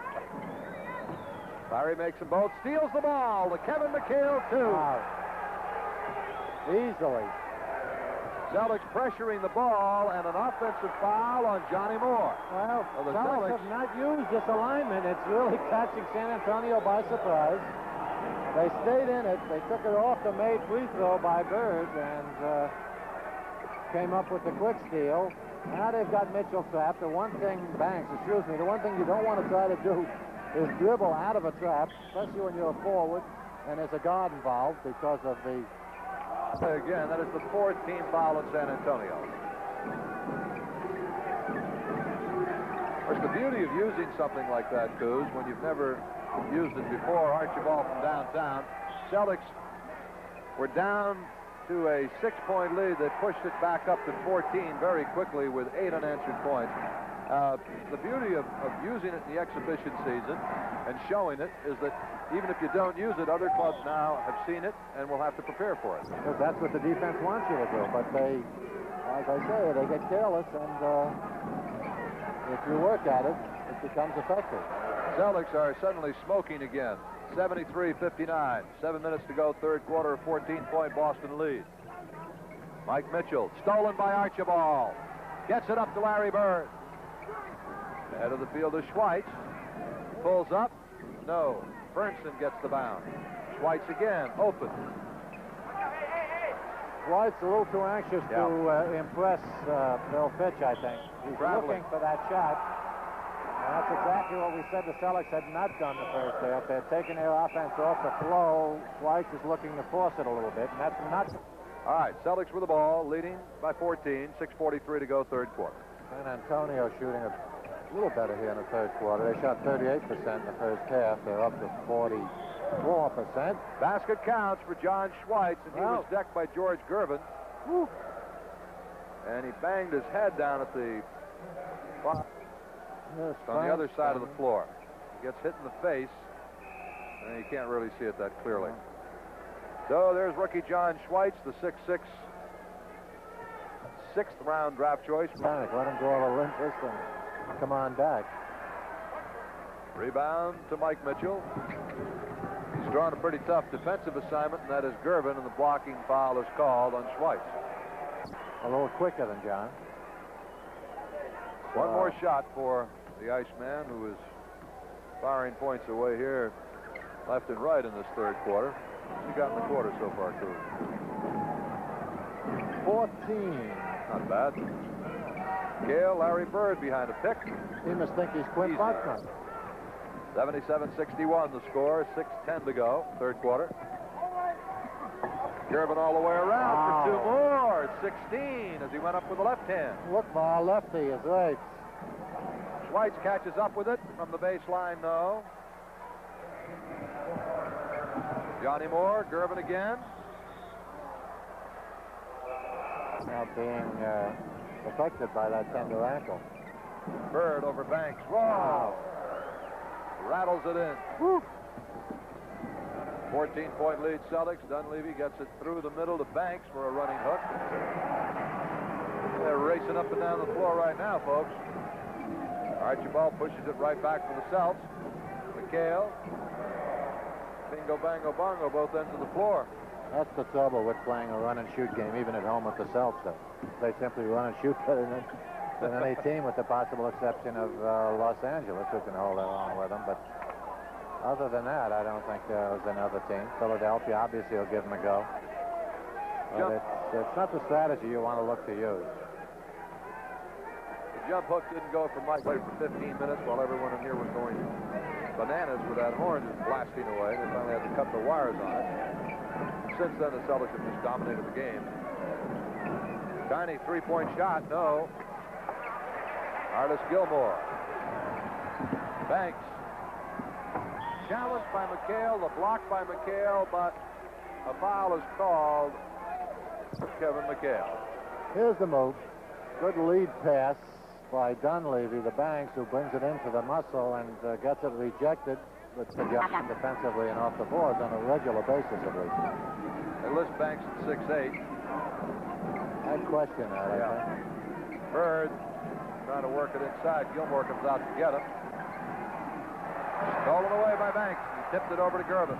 Larry makes them both. Steals the ball. To Kevin McHale, too. Wow. Easily. Celtics pressuring the ball and an offensive foul on Johnny Moore. Well, the Celtics have not used this alignment. It's really catching San Antonio by surprise. They stayed in it. They took it off the made free throw by Bird and came up with the quick steal. Now they've got Mitchell trapped. The one thing you don't want to try to do is dribble out of a trap, especially when you're a forward and there's a guard involved because of the... Again, that is the fourth team foul in San Antonio. Of course, the beauty of using something like that, Coos, when you've never used it before, Archibald from downtown. Celtics were down to a 6-point lead. They pushed it back up to 14 very quickly with 8 unanswered points. The beauty of using it in the exhibition season and showing it is that even if you don't use it, other clubs now have seen it and will have to prepare for it. Because that's what the defense wants you to do. But they, as I say, they get careless, and if you work at it, it becomes effective. Celtics are suddenly smoking again. 73-59. 7 minutes to go, third quarter, a 14-point Boston lead. Mike Mitchell, stolen by Archibald. Gets it up to Larry Bird. Head of the field is Schweitz. Pulls up. No. Bernson gets the bounce. Schweitz again, open. Schweitz a little too anxious to impress Bill Fitch, I think. He's looking for that shot. And that's exactly what we said the Celtics had not done the first half. They're taking their offense off the flow. Schweitz is looking to force it a little bit, and that's not... All right, Celtics with the ball, leading by 14, 6:43 to go, third quarter. San Antonio shooting a little better here in the third quarter. They shot 38% in the first half. They're up to 44%. Basket counts for John Schweitz, and he was decked by George Gervin. Woo. And he banged his head down at the... on the other side of the floor. He gets hit in the face, and you can't really see it that clearly. So there's rookie John Schweitz, the 6'6", sixth-round draft choice. Let him go all Olympus and come on back. Rebound to Mike Mitchell. He's drawn a pretty tough defensive assignment, and that is Gervin, and the blocking foul is called on Schweitz. A little quicker than John. One more shot for the Iceman, who is firing points away here left and right in this third quarter. He got in the quarter so far, too. 14. Not bad. Gale, Larry Bird behind a pick. He must think he's Quinn Buckner. 77-61 the score, 6:10 to go, third quarter. Gervin all the way around Wow. for 2 more. 16 as he went up with the left hand. Look, Ma, lefty is right. Schweitz catches up with it from the baseline, no. Johnny Moore, Gervin again. Now being affected by that tender ankle. Bird over Banks. Whoa! Rattles it in. Woo. 14-point lead Celtics. Dunleavy gets it through the middle to Banks for a running hook. They're racing up and down the floor right now, folks. Archibald pushes it right back for the Celts. McHale. Bingo, bango, bongo, both ends of the floor. That's the trouble with playing a run-and-shoot game, even at home with the Celts. They simply run and shoot better than any team, with the possible exception of Los Angeles, who can hold their own with them. But other than that, I don't think there was another team. Philadelphia obviously will give them a go. But it's not the strategy you want to look to use. The jump hook didn't go for Mike. Played for 15 minutes while everyone in here was going bananas with that horn just blasting away. They finally had to cut the wires on it. Since then, the Celtics have just dominated the game. Tiny three-point shot, no. Artis Gilmore. Banks. Challenged by McHale, the block by McHale, but a foul is called for Kevin McHale. Here's the move. Good lead pass by Dunleavy, the Banks, who brings it into the muscle and gets it rejected, but suggestion defensively and off the boards on a regular basis at least. They list Banks at 6'8". I'd question that, I think. Bird trying to work it inside. Gilmore comes out to get him. Stolen away by Banks. He tipped it over to Gervin.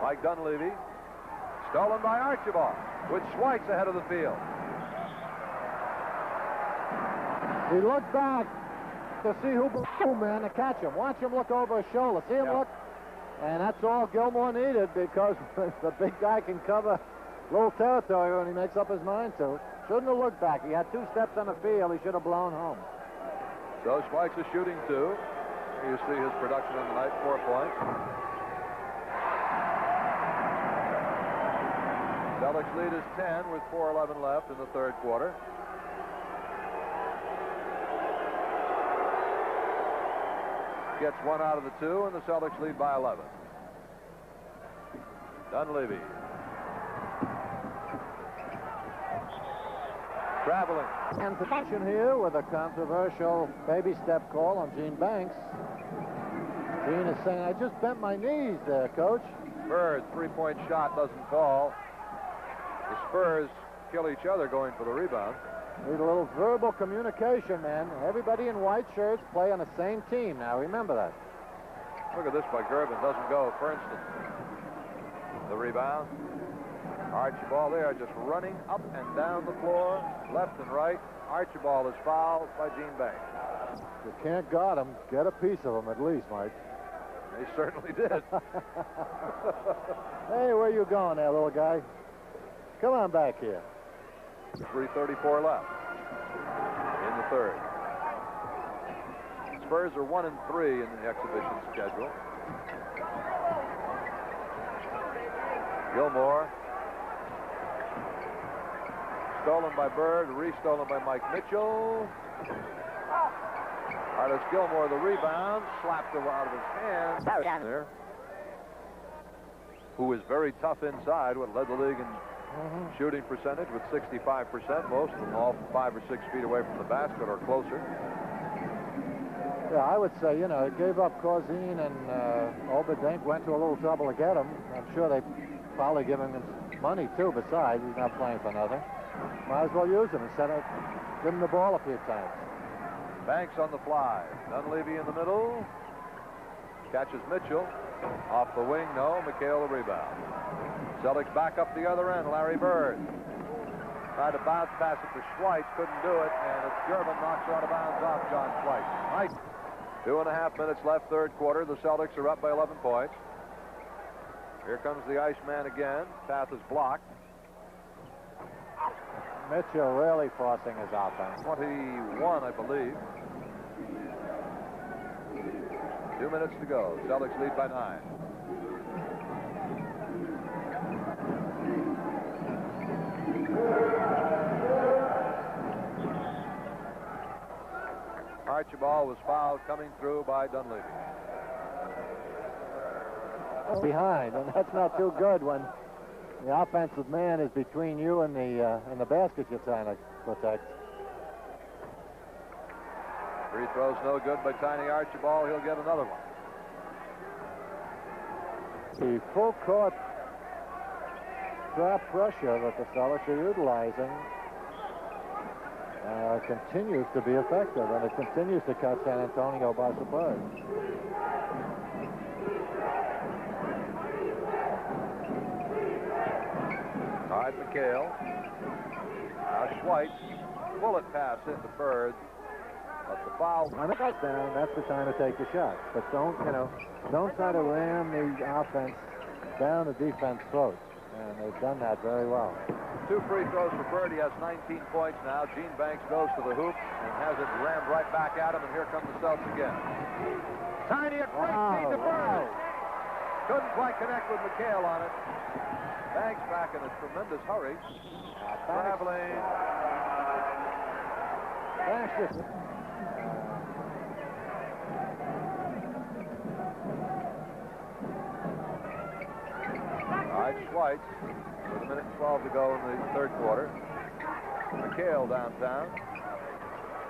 Mike Dunleavy. Stolen by Archibald, with Schweitz ahead of the field. He looked back to see who man to catch him. Watch him look over his shoulder. See him look? And that's all Gilmore needed, because the big guy can cover little territory when he makes up his mind to. Shouldn't have looked back. He had 2 steps on the field. He should have blown home. So Schweitz is shooting 2. Here you see his production on the night, 4 points. Celtics lead is 10 with 4:11 left in the third quarter. Gets 1 out of the 2, and the Celtics lead by 11. Dunleavy. Traveling. And position here with a controversial baby step call on Gene Banks. Gene is saying, I just bent my knees there, Coach. Bird, three-point shot doesn't fall. The Spurs kill each other going for the rebound. Need a little verbal communication, man. Everybody in white shirts play on the same team now. Remember that. Look at this by Gervin. Doesn't go. Fernston. The rebound. Archibald there just running up and down the floor, left and right. Archibald is fouled by Gene Banks. You can't guard him. Get a piece of him at least, Mike. He certainly did. Hey, where you going there, little guy? Come on back here. 3:34 left in the third. Spurs are 1-3 in the exhibition schedule. Gilmore. Stolen by Bird, re-stolen by Mike Mitchell. Artis Gilmore, the rebound, slapped it out of his hand. There. Who is very tough inside, what led the league in shooting percentage with 65%. Most of them all 5 or 6 feet away from the basket or closer. Yeah, I would say, you know, it gave up Corzine, and Oberdink went to a little trouble to get him. I'm sure they probably giving him money, too, besides. He's not playing for nothing. Might as well use him instead of give him the ball a few times. Banks on the fly. Dunleavy in the middle. Catches Mitchell. Off the wing, no. McHale the rebound. Celtics back up the other end. Larry Bird. Tried to bounce pass it to Schweitz. Couldn't do it. And it's Gervin knocks out of bounds off John Schweitz. Mike. 2.5 minutes left, third quarter. The Celtics are up by 11 points. Here comes the Iceman again. Path is blocked. Mitchell really forcing his offense. 21, I believe. 2 minutes to go. Celtics lead by 9. Archibald was fouled coming through by Dunleavy. Behind, and that's not too good when the offensive man is between you and the basket you're trying to protect. Free throw's no good by Tiny Archibald. He'll get another one. The full court trap pressure that the Celtics are utilizing continues to be effective, and it continues to catch San Antonio by surprise. All right, McHale. Now Schweitz. Bullet pass into Bird. But the foul. On the touchdown, that's the time to take the shot. But don't try to ram the offense down the defense throats. And they've done that very well. 2 free throws for Bird. He has 19 points now. Gene Banks goes to the hoop and has it rammed right back at him. And here come the Celtics again. Tiny, a great feed to Bird. Couldn't quite connect with McHale on it. Banks back in a tremendous hurry. Traveling. Banks. All right, Schweitz with 1 minute and 12 to go in the third quarter. McHale downtown.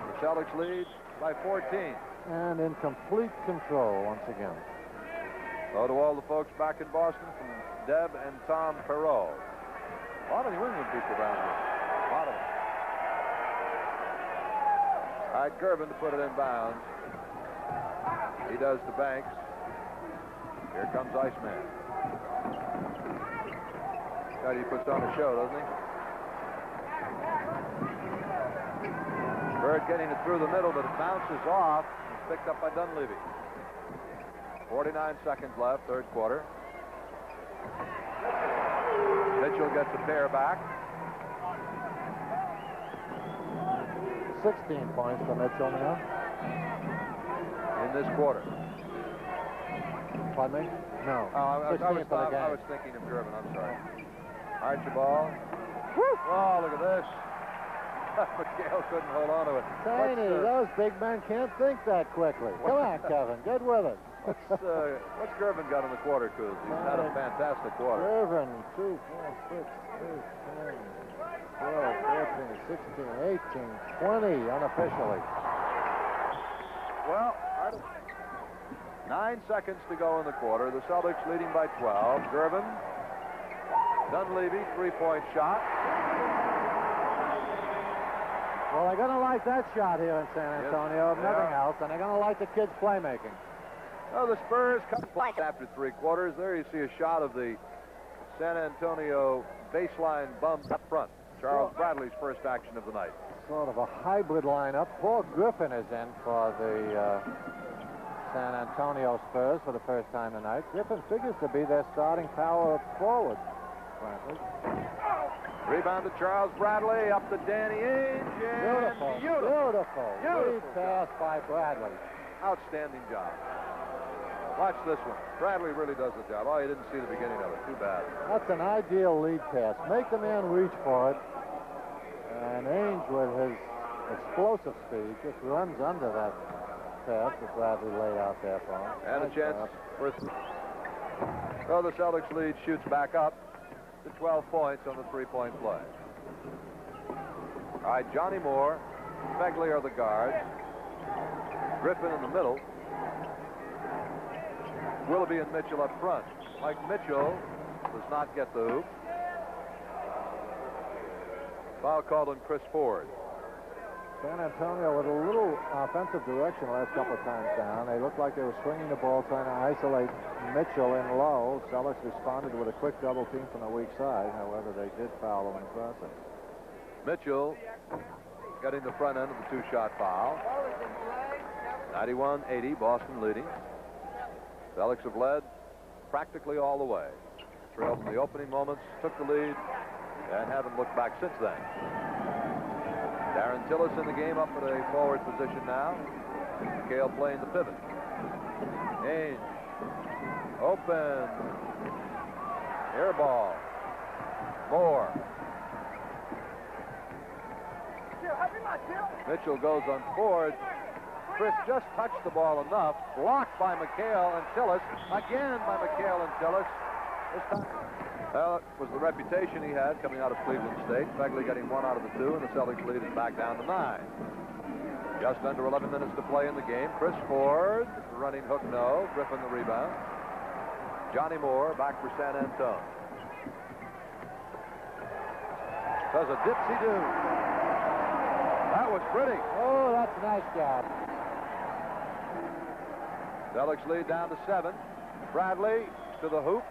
The Celtics lead by 14. And in complete control once again. So to all the folks back in Boston from Deb and Tom Perot. A lot of New England people down here. A lot of them. All right, Gervin to put it in bounds. He does to Banks. Here comes Iceman. God, he puts on a show, doesn't he? Bird getting it through the middle, but it bounces off. It's picked up by Dunleavy. 49 seconds left, third quarter. Mitchell gets a pair back. 16 points for Mitchell now. In this quarter. Pardon me? No. Oh, I was thinking of Gervin. I'm sorry. Archibald. Oh, look at this. McHale couldn't hold on to it. Tiny, those big men can't think that quickly. Come on, Kevin. Get with it. What's Gervin got in the quarter, Coos? He's had a fantastic quarter. Gervin, 2, 4, 6, 8, 10, 12, 14, 16, 18, 20 unofficially. Well, 9 seconds to go in the quarter. The Celtics leading by 12. Gervin. Dunleavy, 3-point shot. Well, they're going to like that shot here in San Antonio, if nothing else, and they're going to like the kids' playmaking. Oh, the Spurs come after 3 quarters. There you see a shot of the San Antonio baseline bum up front. Charles Bradley's first action of the night. Sort of a hybrid lineup. Paul Griffin is in for the San Antonio Spurs for the first time tonight. Griffin figures to be their starting power forward, frankly. Rebound to Charles Bradley, up to Danny Ainge. Beautiful. Lead pass by Bradley. Outstanding job. Watch this one. Bradley really does the job. Oh, you didn't see the beginning of it. Too bad. That's an ideal lead pass. Make the man reach for it. And Ainge, with his explosive speed, just runs under that pass that Bradley laid out there for him. And a chance for... So the Celtics lead shoots back up to 12 points on the 3-point play. All right, Johnny Moore, Begley are the guards. Griffin in the middle. Willoughby and Mitchell up front. Mike Mitchell does not get the hoop. Foul called on Chris Ford. San Antonio with a little offensive direction last couple of times down. They looked like they were swinging the ball, trying to isolate Mitchell in low. Celtics responded with a quick double team from the weak side. However, they did foul him in the process. Mitchell Getting the front end of the 2-shot foul. 91-80, Boston leading. Celtics have led practically all the way. Trailed in the opening moments, took the lead, and haven't looked back since then. Darren Tillis in the game, up at a forward position now. Cale playing the pivot. Ainge. Open. Air ball. Moore. Mitchell goes on Ford. Chris just touched the ball enough. Blocked by McHale and Tillis. Again by McHale and Tillis. This time, well, it was the reputation he had coming out of Cleveland State. Fegley getting 1 out of the 2, and the Celtics lead is back down to 9. Just under 11 minutes to play in the game. Chris Ford, running hook, no. Griffin the rebound. Johnny Moore back for San Antonio. Does a dipsy-do. That was pretty. Oh, that's a nice job. Celtics lead down to 7. Bradley to the hoop.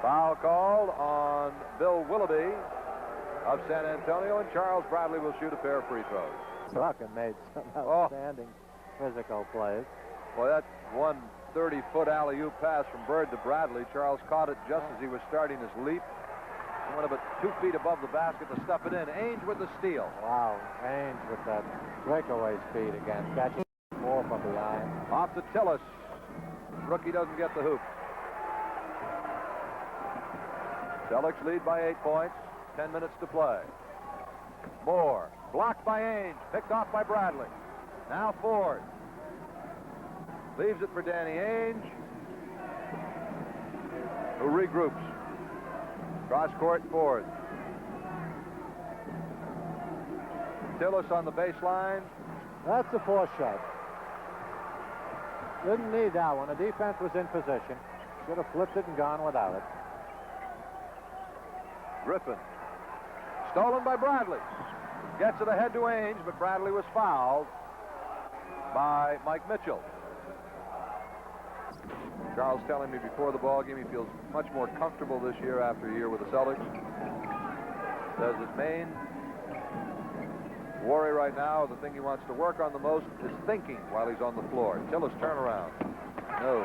Foul called on Bill Willoughby of San Antonio, and Charles Bradley will shoot a pair of free throws. Truckin made some outstanding physical plays. Boy, that 130-foot alley-oop pass from Bird to Bradley. Charles caught it just as he was starting his leap. He went about 2 feet above the basket to stuff it in. Ainge with the steal. Wow, Ainge with that breakaway speed again. Catching more from behind. Off to Tillis. Rookie doesn't get the hoop. Celtics lead by 8 points. 10 minutes to play. Moore. Blocked by Ainge. Picked off by Bradley. Now Ford. Leaves it for Danny Ainge, who regroups. Cross court Ford. Tillis on the baseline. That's a force shot. Didn't need that one. The defense was in position. Should have flipped it and gone without it. Griffin. Stolen by Bradley. Gets it ahead to Ainge, but Bradley was fouled by Mike Mitchell. Charles telling me before the ball game he feels much more comfortable this year after a year with the Celtics. Says his main worry right now, the thing he wants to work on the most, is thinking while he's on the floor. Tillis turnaround. No.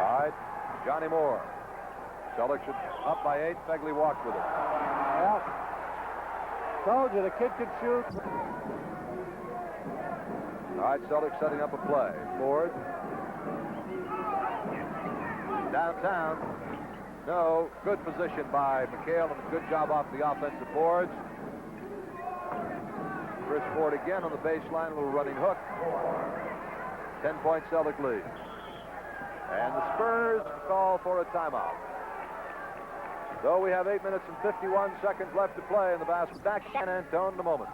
All right, Johnny Moore. Celtics up by 8. Fegley walked with it. Yeah. Told you the kid could shoot. All right, Celtics setting up a play. Ford. Downtown. No. Good position by McHale and a good job off the offensive boards. Chris Ford again on the baseline, a little running hook. 10-point Celtic lead. And the Spurs call for a timeout. So we have 8 minutes and 51 seconds left to play in the basket. Back to San Antonio in a moment.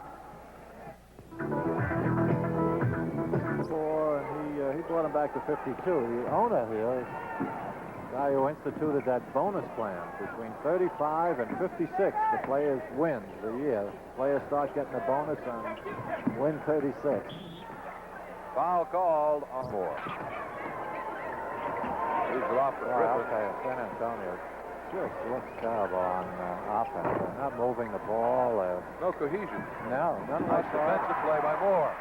And he brought him back to 52. The owner here, the guy who instituted that bonus plan between 35 and 56, the players win the year. Players start getting a bonus on win 36. Foul called on Moore. Leaves it off for Griffin. Okay, San Antonio just looks terrible on offense. They're not moving the ball. No cohesion. No, none Nice like that. defensive play by Moore.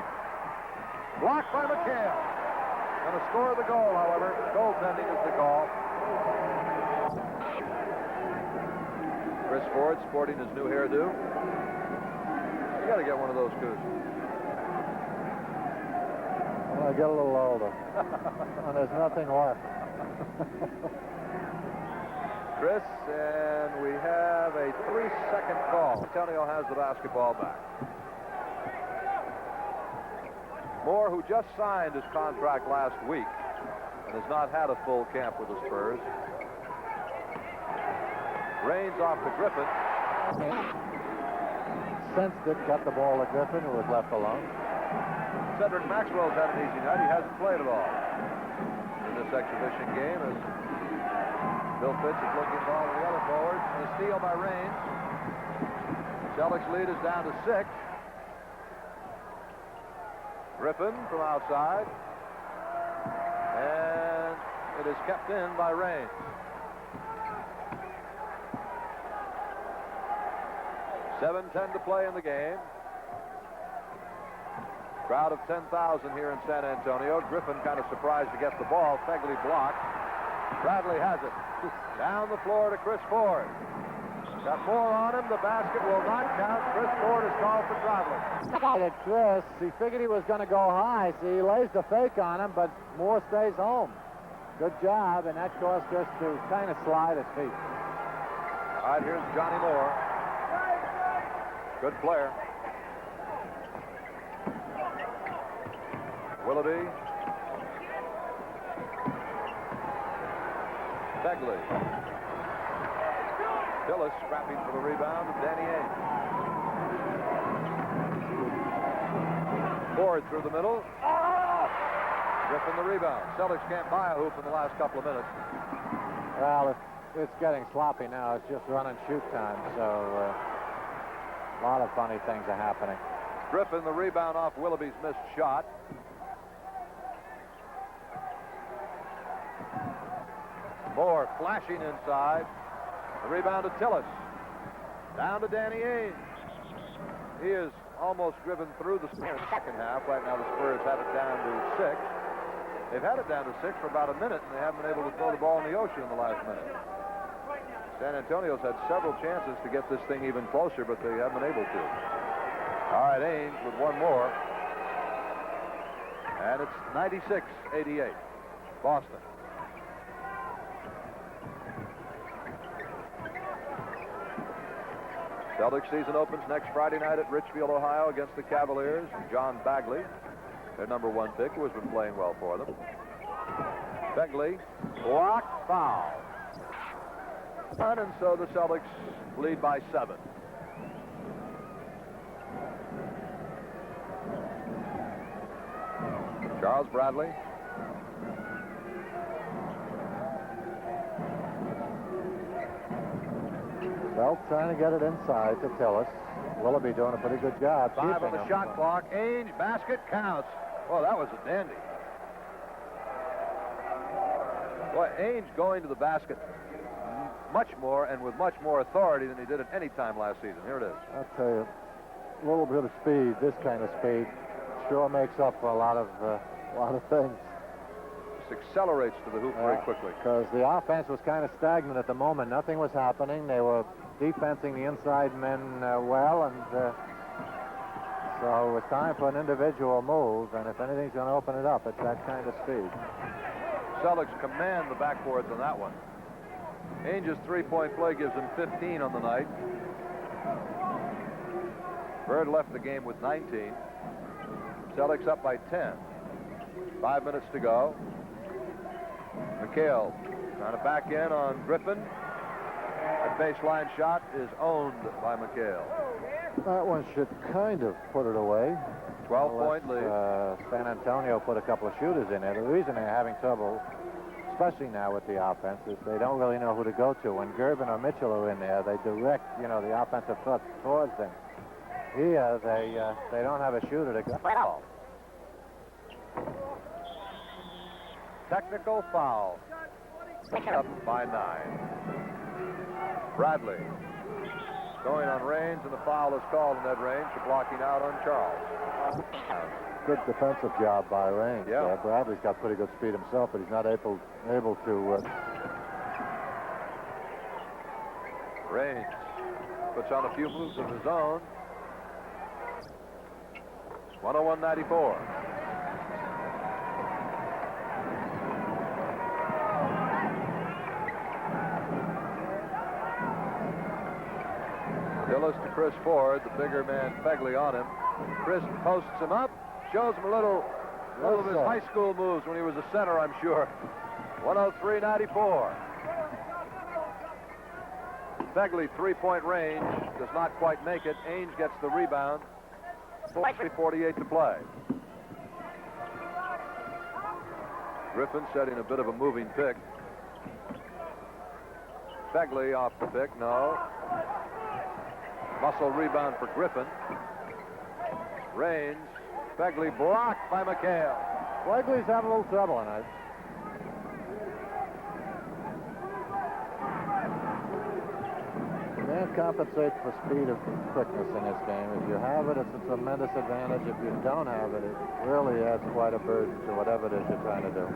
Blocked by McHale. Going to score the goal, however. Goaltending is the call. Chris Ford sporting his new hairdo. You got to get one of those, Coos. When I get a little older, and there's nothing left. Chris, and we have a 3-second call. Antonio has the basketball back. Moore, who just signed his contract last week and has not had a full camp with the Spurs. Rains off to Griffin. Sensed it, got the ball to Griffin, who was left alone. Cedric Maxwell's had an easy night. He hasn't played at all in this exhibition game as Bill Fitz is looking ball to the other forward. And a steal by Rains. Celtics lead is down to 6. Griffin from outside. And it is kept in by Rains. .7:10 to play in the game. Crowd of 10,000 here in San Antonio. Griffin kind of surprised to get the ball. Fegley blocked. Bradley has it. Down the floor to Chris Ford. Got more on him. The basket will not count. Chris Ford is called for traveling. Look at Chris. He figured he was going to go high, so he lays the fake on him, but Moore stays home. Good job, and that caused Chris to kind of slide his feet. All right, here's Johnny Moore. Good player. Willoughby. Begley. Tillis scrapping for the rebound with Danny Ainge. Ford through the middle. Griffin the rebound. Celtics can't buy a hoop in the last couple of minutes. Well, it's getting sloppy now. It's just run and shoot time, so a lot of funny things are happening. Griffin the rebound off Willoughby's missed shot. Moore flashing inside. The rebound to Tillis. Down to Danny Ainge. He is almost driven through the second half. Right now the Spurs have it down to 6. They've had it down to 6 for about a minute, and they haven't been able to throw the ball in the ocean in the last minute. San Antonio's had several chances to get this thing even closer, but they haven't been able to. All right, Ainge with one more. And it's 96-88. Boston. Celtics season opens next Friday night at Richfield, Ohio against the Cavaliers. John Bagley, their number 1 pick, who has been playing well for them. Begley, blocked, foul. And so the Celtics lead by 7. Charles Bradley. Well, trying to get it inside to Tillis. Willoughby doing a pretty good job. 5 on the shot clock. Ainge, basket, counts. Oh, that was a dandy. Boy, Ainge going to the basket much more and with much more authority than he did at any time last season. Here it is. I'll tell you, a little bit of speed, this kind of speed, sure makes up for a lot of things. Just accelerates to the hoop very quickly. Because the offense was kind of stagnant at the moment. Nothing was happening. They were defensing the inside men well, and so it was time for an individual move, and if anything's going to open it up, it's that kind of speed. Celtics command the backboards on that one. Ainge's three-point play gives him 15 on the night. Bird left the game with 19. Celtics up by 10. 5 minutes to go. McHale trying to back in on Griffin. That baseline shot is owned by McHale. That one should kind of put it away. 12-point lead. San Antonio put a couple of shooters in there. The reason they're having trouble, especially now with the offense, is they don't really know who to go to. When Gervin or Mitchell are in there, they direct, the offensive thrust towards them. Here, they don't have a shooter to go. Technical foul. Up by 9. Bradley going on Raines, and the foul is called in that range for blocking out on Charles. Good defensive job by Raines. Yeah. Bradley's got pretty good speed himself, but he's not able to. Raines puts on a few moves of his own. 101-94. Tillis to Chris Ford, the bigger man Begley on him. Chris posts him up, shows him a little of his high school moves when he was a center, I'm sure. 103-94. Begley, three-point range, does not quite make it. Ainge gets the rebound. 48 to play. Griffin setting a bit of a moving pick. Begley off the pick, no. Muscle rebound for Griffin. Raines. Begley blocked by McHale. Begley's having a little trouble tonight. You can't compensate for speed or quickness in this game. If you have it, it's a tremendous advantage. If you don't have it, it really adds quite a burden to whatever it is you're trying to do.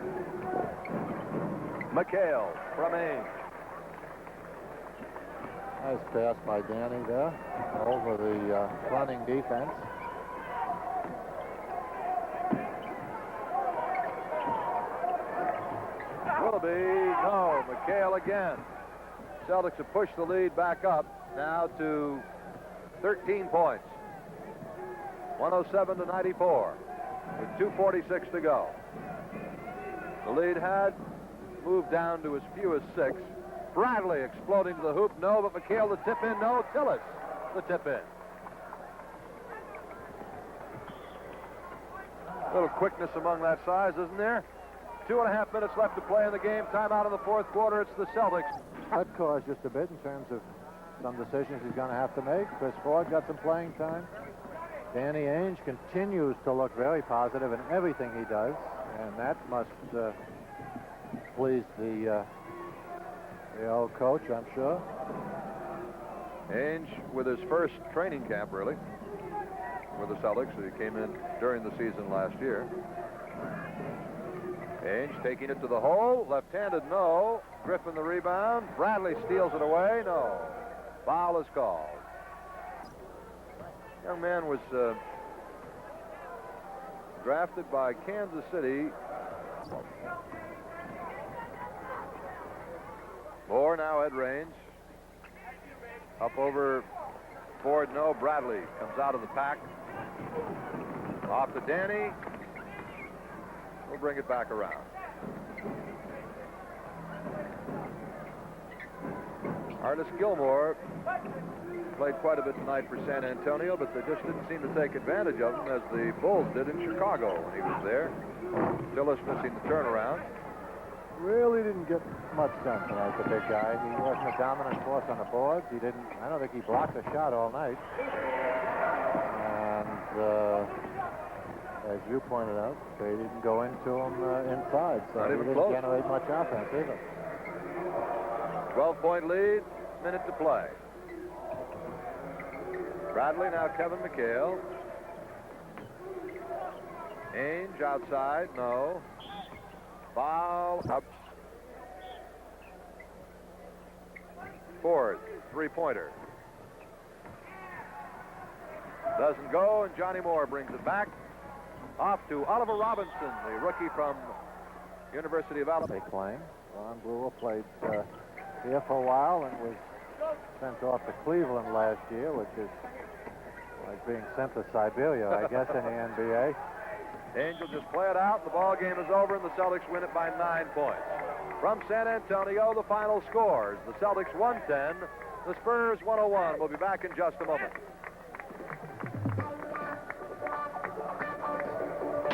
McHale from Ainge. Nice pass by Danny there over the running defense. Willoughby, no. McHale again. Celtics have pushed the lead back up now to 13 points. 107-94 with 2:46 to go. The lead had moved down to as few as 6. Bradley exploding to the hoop. No, but McHale the tip in. No, Tillis the tip in. A little quickness among that size, isn't there? 2.5 minutes left to play in the game. Timeout in the fourth quarter. It's the Celtics. That caused just a bit in terms of some decisions he's going to have to make. Chris Ford got some playing time. Danny Ainge continues to look very positive in everything he does, and that must please the old coach, I'm sure. Ainge with his first training camp, really, with the Celtics. He came in during the season last year. Ainge taking it to the hole. Left-handed, no. Griffin the rebound. Bradley steals it away. No. Foul is called. Young man was drafted by Kansas City. Moore now at range. Up over Ford, no. Bradley comes out of the pack. Off to Danny. We'll bring it back around. Artis Gilmore played quite a bit tonight for San Antonio, but they just didn't seem to take advantage of him as the Bulls did in Chicago when he was there. Tillis missing the turnaround. Really didn't get much done tonight, the big guy. He wasn't a dominant force on the boards. He didn't, I don't think he blocked a shot all night. And as you pointed out, they didn't go into him inside, so he didn't generate much offense either. 12-point lead, minute to play. Bradley, now Kevin McHale. Ainge outside, no. Foul up. Ford, three-pointer. Doesn't go, and Johnny Moore brings it back. Off to Oliver Robinson, the rookie from University of Alabama. They claim Ron Brewer played here for a while and was sent off to Cleveland last year, which is like being sent to Siberia, I guess, in the NBA. Angel just play it out. The ball game is over, and the Celtics win it by 9 points. From San Antonio, the final scores: the Celtics 110, the Spurs 101. We'll be back in just a moment.